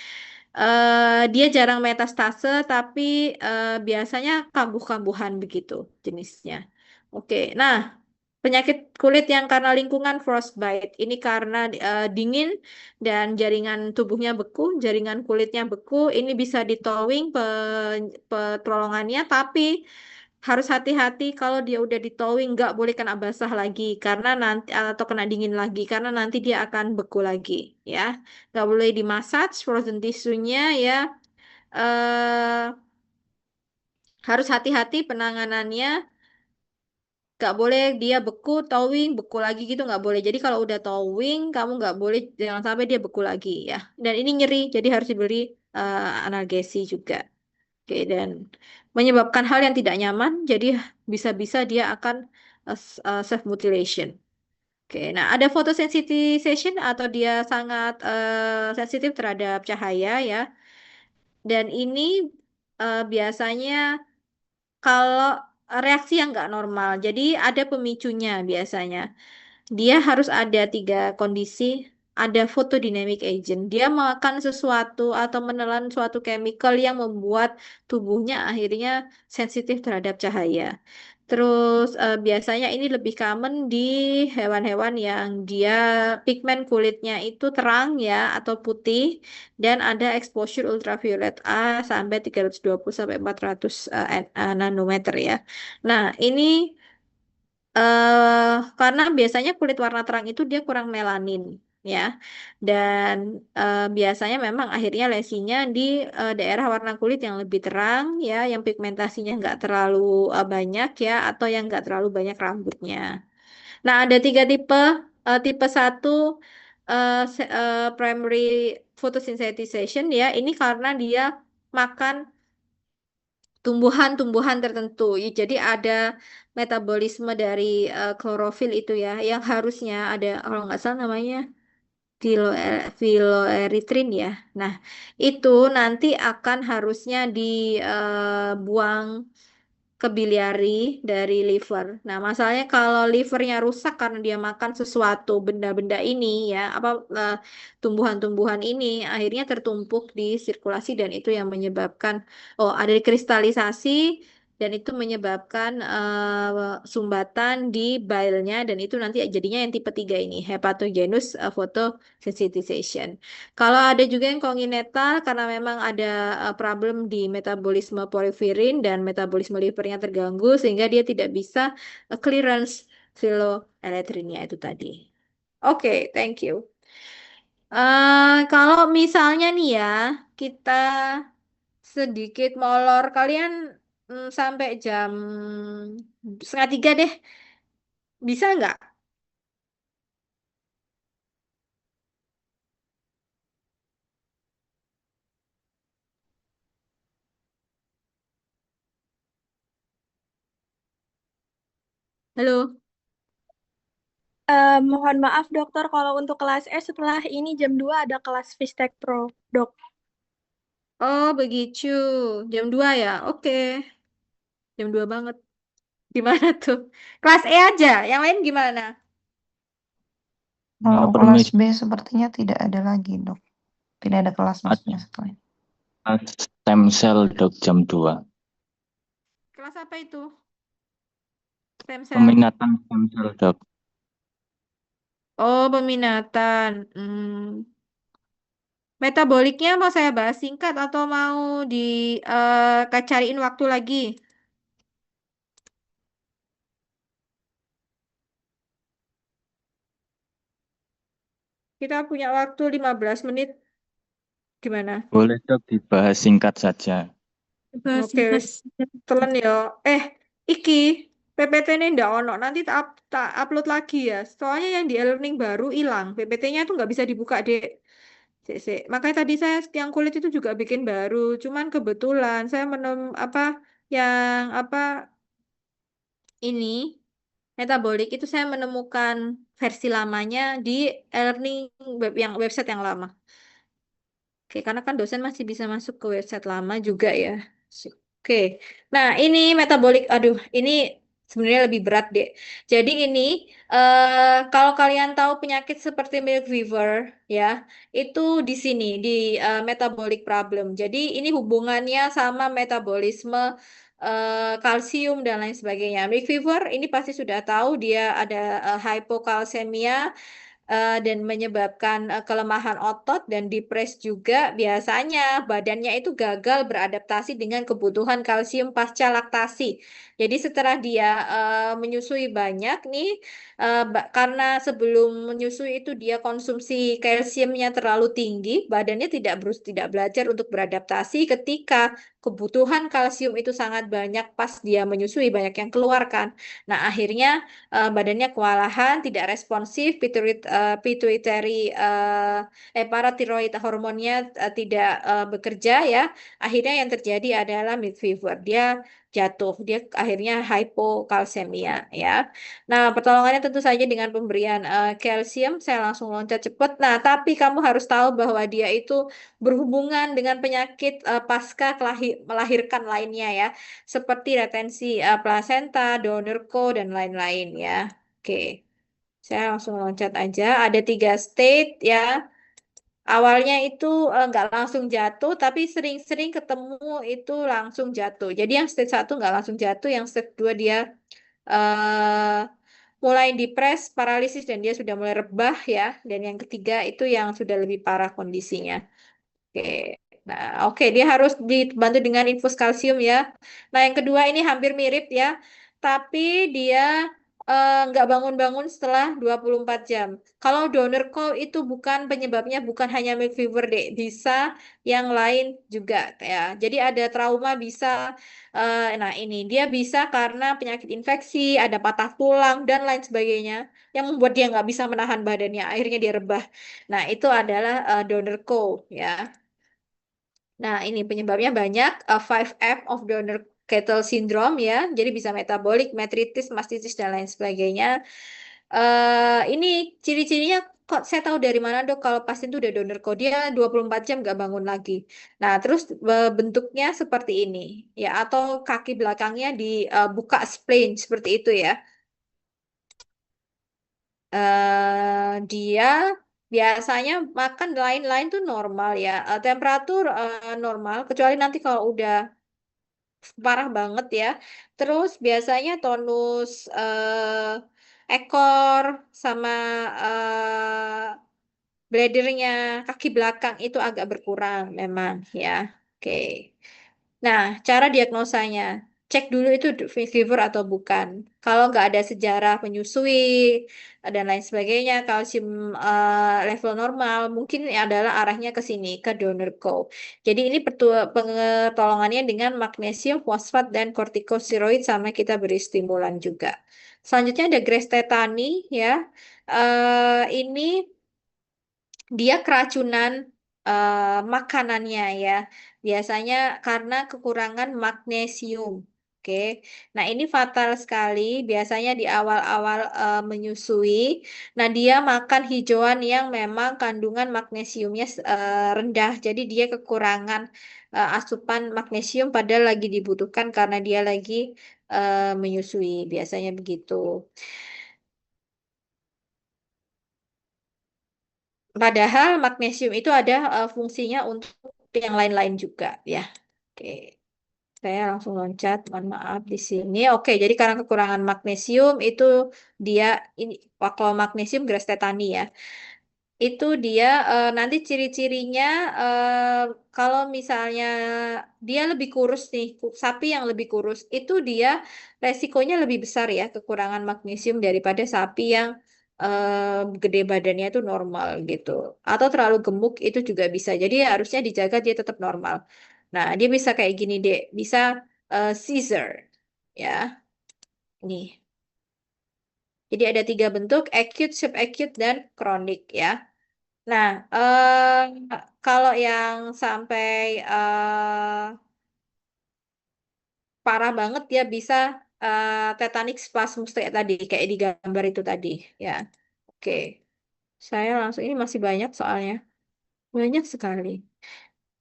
Dia jarang metastase tapi biasanya kambuh-kambuhan begitu jenisnya. Oke, nah penyakit kulit yang karena lingkungan frostbite ini karena dingin dan jaringan tubuhnya beku, jaringan kulitnya beku. Ini bisa ditowing pertolongannya, tapi harus hati-hati kalau dia udah di towing nggak boleh kena basah lagi karena nanti atau kena dingin lagi karena nanti dia akan beku lagi ya. Nggak boleh dimassage frozen tissue-nya ya. eh Harus hati-hati penanganannya. Nggak boleh dia beku, towing, beku lagi gitu nggak boleh. Jadi kalau udah towing, kamu nggak boleh, jangan sampai dia beku lagi ya. Dan ini nyeri, jadi harus diberi analgesi juga. Oke, dan menyebabkan hal yang tidak nyaman, jadi bisa-bisa dia akan self mutilation. Oke, nah ada photosensitization atau dia sangat sensitif terhadap cahaya ya. Dan ini biasanya kalau reaksi yang nggak normal, jadi ada pemicunya biasanya. Dia harus ada tiga kondisi. Ada photodynamic agent. Dia makan sesuatu atau menelan suatu chemical yang membuat tubuhnya akhirnya sensitif terhadap cahaya. Terus biasanya ini lebih common di hewan-hewan yang dia pigmen kulitnya itu terang ya atau putih dan ada exposure ultraviolet A sampai 320 sampai 400 nanometer ya. Nah, ini karena biasanya kulit warna terang itu dia kurang melanin ya dan biasanya memang akhirnya lesinya di daerah warna kulit yang lebih terang ya yang pigmentasinya nggak terlalu banyak ya atau yang nggak terlalu banyak rambutnya. Nah ada tiga tipe. Tipe satu primary photosensitization ya ini karena dia makan tumbuhan-tumbuhan tertentu. Jadi ada metabolisme dari klorofil itu ya, yang harusnya ada kalau nggak salah namanya filoeritrin ya. Nah, itu nanti akan harusnya dibuang ke biliari dari liver. Nah, masalahnya kalau livernya rusak karena dia makan sesuatu benda-benda ini ya, apa tumbuhan-tumbuhan ini akhirnya tertumpuk di sirkulasi dan itu yang menyebabkan ada kristalisasi dan itu menyebabkan sumbatan di bilenya dan itu nanti jadinya yang tipe 3 ini, hepatogenous photosensitization. Kalau ada juga yang kongenital karena memang ada problem di metabolisme porfirin dan metabolisme livernya terganggu sehingga dia tidak bisa clearance phenyletrinnya itu tadi. Oke, thank you. Kalau misalnya nih ya, kita sedikit molor, kalian sampai jam setengah tiga deh, bisa nggak? Halo? Mohon maaf dokter, kalau untuk kelas S setelah ini jam 2 ada kelas Fistek Pro, dok. Oh, begitu. Jam 2 ya? Oke. Jam 2 banget. Gimana tuh? Kelas E aja, yang lain gimana? Kalau Upper kelas miss B sepertinya tidak ada lagi, Dok. Tidak ada kelas maksudnya setelah ini. ada stem cell dok jam 2. Kelas apa itu? Stem cell. Peminatan stem cell dok. Oh, peminatan. Metaboliknya mau saya bahas singkat atau mau cariin waktu lagi? Kita punya waktu 15 menit. Gimana? Boleh dok dibahas singkat saja. Bahas Oke, singkat. wes. Telan ya. Iki PPT ini ndak ono. Nanti tak upload lagi ya. Soalnya yang di e-learning baru hilang. PPT-nya tuh nggak bisa dibuka, Dek. Sik, sik. Makanya tadi saya yang kulit itu juga bikin baru. Cuman kebetulan saya yang apa ini metabolik itu saya menemukan versi lamanya di e-learning yang website yang lama. Oke, karena kan dosen masih bisa masuk ke website lama juga ya. Oke, nah ini metabolik, aduh, ini sebenarnya lebih berat deh. Jadi ini, kalau kalian tahu penyakit seperti milk fever, ya, itu di sini di metabolic problem. Jadi ini hubungannya sama metabolisme kalsium dan lain sebagainya. Milk fever ini pasti sudah tahu dia ada hypokalsemia dan menyebabkan kelemahan otot dan depres juga biasanya badannya itu gagal beradaptasi dengan kebutuhan kalsium pasca laktasi. Jadi setelah dia menyusui banyak nih karena sebelum menyusui itu dia konsumsi kalsiumnya terlalu tinggi, badannya tidak belajar untuk beradaptasi ketika kebutuhan kalsium itu sangat banyak pas dia menyusui banyak yang keluarkan. Nah, akhirnya badannya kewalahan, tidak responsif, pituitary paratiroid hormonnya tidak bekerja ya. Akhirnya yang terjadi adalah mid fever. Dia jatuh, dia akhirnya hypokalsemia ya. Nah, pertolongannya tentu saja dengan pemberian kalsium. Saya langsung loncat cepat. Nah, tapi kamu harus tahu bahwa dia itu berhubungan dengan penyakit pasca melahirkan lainnya ya seperti retensi plasenta, donor cord, dan lain-lain ya. Oke, saya langsung loncat aja. Ada 3 state ya. Awalnya itu nggak langsung jatuh, tapi sering-sering ketemu itu langsung jatuh. Jadi yang state 1 nggak langsung jatuh, yang state 2 dia eh, mulai depres, paralisis, dan dia sudah mulai rebah ya. Dan yang ketiga itu yang sudah lebih parah kondisinya. Oke. Nah, oke, dia harus dibantu dengan infus kalsium ya. Nah, yang kedua ini hampir mirip ya, tapi dia nggak bangun-bangun setelah 24 jam. Kalau donor call itu bukan penyebabnya bukan hanya milk fever deh, bisa yang lain juga ya. Jadi ada trauma bisa, nah ini dia bisa karena penyakit infeksi, ada patah tulang dan lain sebagainya yang membuat dia nggak bisa menahan badannya, akhirnya dia rebah. Nah, itu adalah donor call ya. Nah, ini penyebabnya banyak, 5F of donor cattle syndrome ya. Jadi bisa metabolik, metritis, mastitis, dan lain sebagainya. Ini ciri-cirinya kok saya tahu dari mana dok kalau pasien itu udah donor kok dia 24 jam nggak bangun lagi. Nah, terus bentuknya seperti ini ya atau kaki belakangnya dibuka spleen seperti itu ya. Dia biasanya makan lain-lain tuh normal ya. Temperatur normal kecuali nanti kalau udah parah banget ya. Terus biasanya tonus ekor sama bladernya kaki belakang itu agak berkurang memang ya. Oke. Nah, cara diagnosanya, cek dulu itu fever atau bukan. Kalau nggak ada sejarah menyusui dan lain sebagainya, kalsium level normal, mungkin adalah arahnya ke sini, ke donor co. Jadi ini pertolongannya dengan magnesium, fosfat, dan kortikosteroid sama kita beri stimulan juga. Selanjutnya ada Grace tetani ya. Ini dia keracunan makanannya ya. Biasanya karena kekurangan magnesium. Oke, nah ini fatal sekali. Biasanya di awal-awal menyusui, nah dia makan hijauan yang memang kandungan magnesiumnya rendah. Jadi dia kekurangan asupan magnesium padahal lagi dibutuhkan karena dia lagi menyusui. Biasanya begitu. Padahal magnesium itu ada fungsinya untuk yang lain-lain juga ya. Oke. Saya langsung loncat, mohon maaf di sini. Oke, jadi karena kekurangan magnesium itu dia ini kalau magnesium Grass tetani ya. Itu dia nanti ciri-cirinya kalau misalnya dia lebih kurus nih, sapi yang lebih kurus itu dia resikonya lebih besar ya kekurangan magnesium daripada sapi yang gede badannya itu normal gitu. Atau terlalu gemuk itu juga bisa. Jadi harusnya dijaga dia tetap normal. Nah, dia bisa kayak gini deh, bisa Caesar ya. Nih. Jadi ada tiga bentuk, acute, subacute, dan kronik ya. Nah, kalau yang sampai parah banget dia bisa tetanic spasmus kayak tadi, kayak di gambar itu tadi, ya. Oke, saya langsung ini masih banyak soalnya, banyak sekali.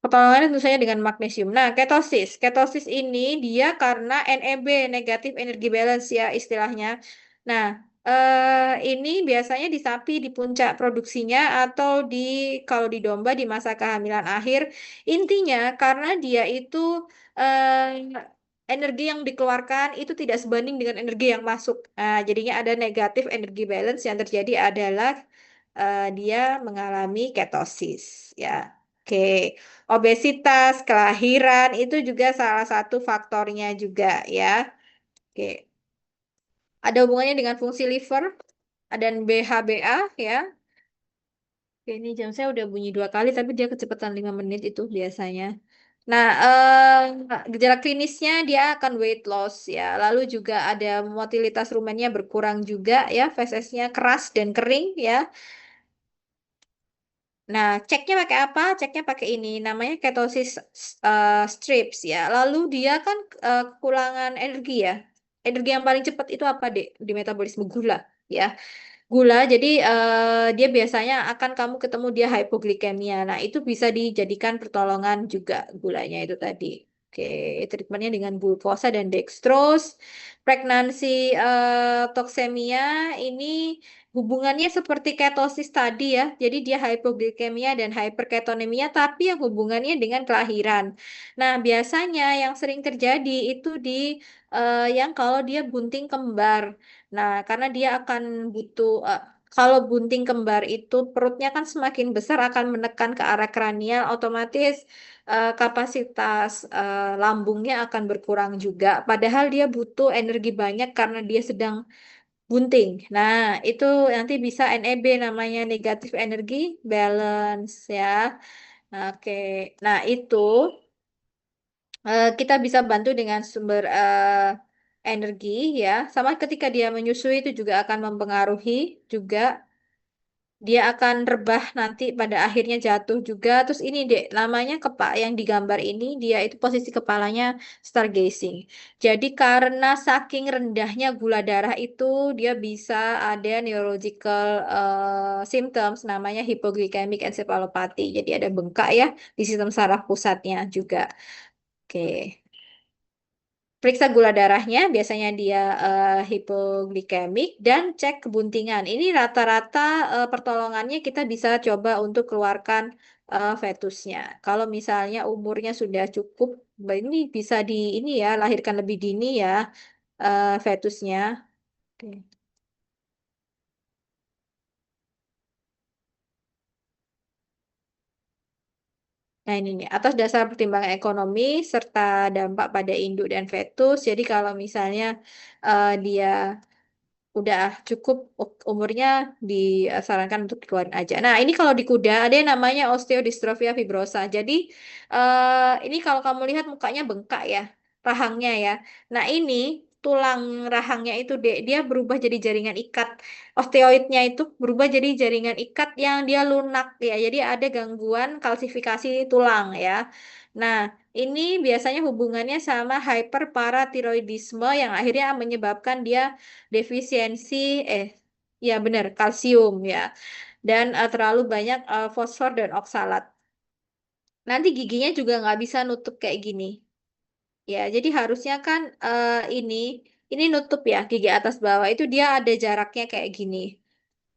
Pertolongannya tentu saja dengan magnesium. Nah, ketosis. Ketosis ini dia karena NEB, negatif energi balance ya istilahnya. Nah, ini biasanya di sapi di puncak produksinya atau di kalau di domba di masa kehamilan akhir. Intinya karena dia itu energi yang dikeluarkan itu tidak sebanding dengan energi yang masuk. Nah, jadinya ada negatif energi balance yang terjadi adalah dia mengalami ketosis ya. Oke. Obesitas, kelahiran itu juga salah satu faktornya juga ya. Oke. Ada hubungannya dengan fungsi liver dan BHBA ya. Oke, ini jam saya udah bunyi dua kali tapi dia kecepatan 5 menit itu biasanya. Nah, gejala klinisnya dia akan weight loss ya. Lalu juga ada motilitas rumennya berkurang juga ya, fesesnya keras dan kering ya. Nah, ceknya pakai apa? Ceknya pakai ini, namanya ketosis strips ya. Lalu dia kan kekurangan energi ya. Energi yang paling cepat itu apa, Dek? Di metabolisme gula ya. Gula, jadi dia biasanya akan kamu ketemu dia hypoglikemia. Nah, itu bisa dijadikan pertolongan juga gulanya itu tadi. Oke, treatmentnya dengan glukosa dan dextrose. Pregnancy toksemia ini hubungannya seperti ketosis tadi ya. Jadi dia hypoglikemia dan hyperketonemia, tapi yang hubungannya dengan kelahiran. Nah, biasanya yang sering terjadi itu di yang kalau dia bunting kembar. Nah, karena dia akan butuh kalau bunting kembar itu perutnya kan semakin besar akan menekan ke arah kranial, otomatis kapasitas lambungnya akan berkurang juga. Padahal dia butuh energi banyak karena dia sedang bunting. Nah, itu nanti bisa NEB namanya negatif energi balance ya. Oke. Nah, itu kita bisa bantu dengan sumber energi ya. Sama ketika dia menyusui itu juga akan mempengaruhi juga. Dia akan rebah nanti pada akhirnya jatuh juga. Terus ini dek, namanya yang digambar ini dia itu posisi kepalanya stargazing. Jadi karena saking rendahnya gula darah itu dia bisa ada neurological symptoms namanya hypoglycemic encephalopathy. Jadi ada bengkak ya di sistem saraf pusatnya juga. Oke. Periksa gula darahnya, biasanya dia hipoglikemik dan cek kebuntingan. Ini rata-rata pertolongannya kita bisa coba untuk keluarkan fetusnya. Kalau misalnya umurnya sudah cukup, ini bisa di ini ya lahirkan lebih dini ya fetusnya. Oke. Nah ini nih, atas dasar pertimbangan ekonomi serta dampak pada induk dan fetus. Jadi kalau misalnya dia udah cukup umurnya disarankan untuk dikeluarin aja. Nah, ini kalau di kuda ada yang namanya osteodystrophia fibrosa. Jadi ini kalau kamu lihat mukanya bengkak ya, rahangnya ya. Nah, ini tulang rahangnya itu dia berubah jadi jaringan ikat. Osteoidnya itu berubah jadi jaringan ikat yang dia lunak ya. Jadi ada gangguan kalsifikasi tulang ya. Nah, ini biasanya hubungannya sama hyperparatiroidisme yang akhirnya menyebabkan dia defisiensi, ya benar, kalsium ya. Dan terlalu banyak fosfor dan oksalat. Nanti giginya juga nggak bisa nutup kayak gini. Ya, jadi harusnya kan ini nutup ya, gigi atas bawah itu dia ada jaraknya kayak gini.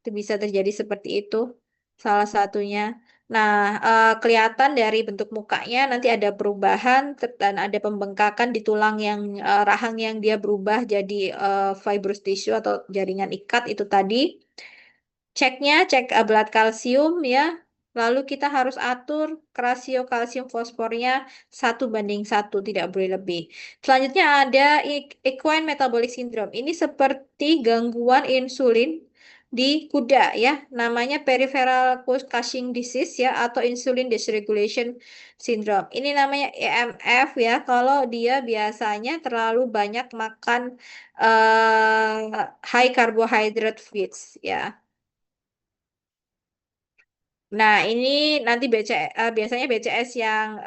Itu bisa terjadi seperti itu, salah satunya. Nah, kelihatan dari bentuk mukanya nanti ada perubahan dan ada pembengkakan di tulang yang rahang yang dia berubah jadi fibrous tissue atau jaringan ikat itu tadi. Ceknya, cek blood kalsium ya. Lalu kita harus atur rasio kalsium fosfornya 1:1, tidak boleh lebih. Selanjutnya ada equine metabolic syndrome. Ini seperti gangguan insulin di kuda ya. Namanya peripheral Cushing disease ya atau insulin dysregulation syndrome. Ini namanya EMF ya kalau dia biasanya terlalu banyak makan high carbohydrate foods ya. Nah, ini nanti biasanya BCS yang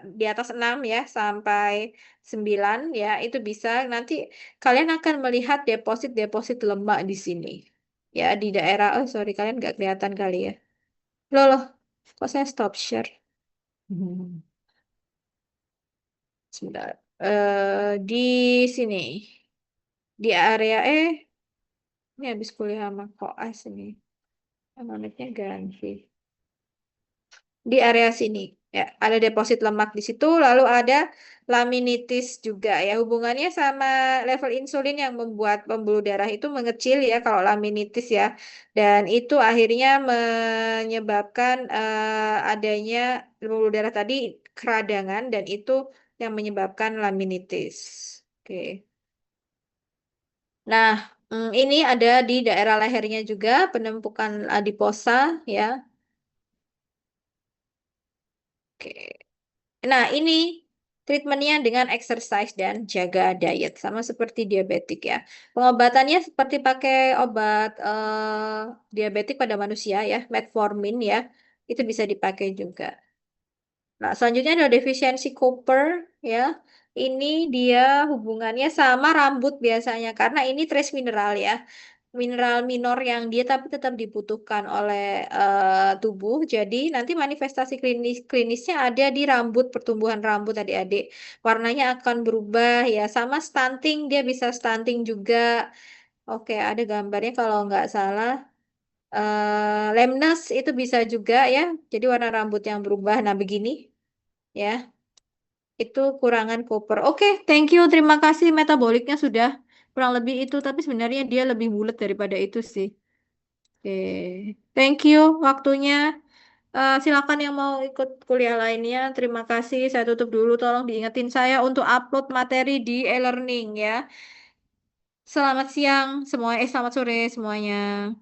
di atas 6 ya sampai 9 ya, itu bisa nanti kalian akan melihat deposit-deposit lemak di sini. Ya, di daerah, oh sorry kalian nggak kelihatan kali ya. Loh, kok saya stop share? Hmm. Sebentar. Di sini, di area, ini habis kuliah sama koas ini. Namanya ganti. Di area sini ya ada deposit lemak di situ lalu ada laminitis juga ya hubungannya sama level insulin yang membuat pembuluh darah itu mengecil ya kalau laminitis ya dan itu akhirnya menyebabkan adanya pembuluh darah tadi keradangan dan itu yang menyebabkan laminitis. Oke. Nah, ini ada di daerah lehernya juga penumpukan adiposa ya. Oke. Nah, ini treatmentnya dengan exercise dan jaga diet, sama seperti diabetik ya. Pengobatannya seperti pakai obat diabetik pada manusia ya, metformin ya, itu bisa dipakai juga. Nah, selanjutnya ada defisiensi copper ya. Ini dia hubungannya sama rambut biasanya, karena ini trace mineral ya mineral minor yang dia tapi tetap dibutuhkan oleh tubuh. Jadi nanti manifestasi klinisnya ada di rambut, pertumbuhan rambut adik-adik. Warnanya akan berubah ya, sama stunting dia bisa stunting juga. Oke, ada gambarnya kalau nggak salah. Lameness itu bisa juga ya. Jadi warna rambut yang berubah. Nah, begini ya. Itu kurangan koper. Oke, thank you. Terima kasih metaboliknya sudah kurang lebih itu, tapi sebenarnya dia lebih bulat daripada itu sih. Oke, thank you waktunya. Silakan yang mau ikut kuliah lainnya. Terima kasih. Saya tutup dulu. Tolong diingetin saya untuk upload materi di e-learning ya. Selamat siang semuanya. Selamat sore semuanya.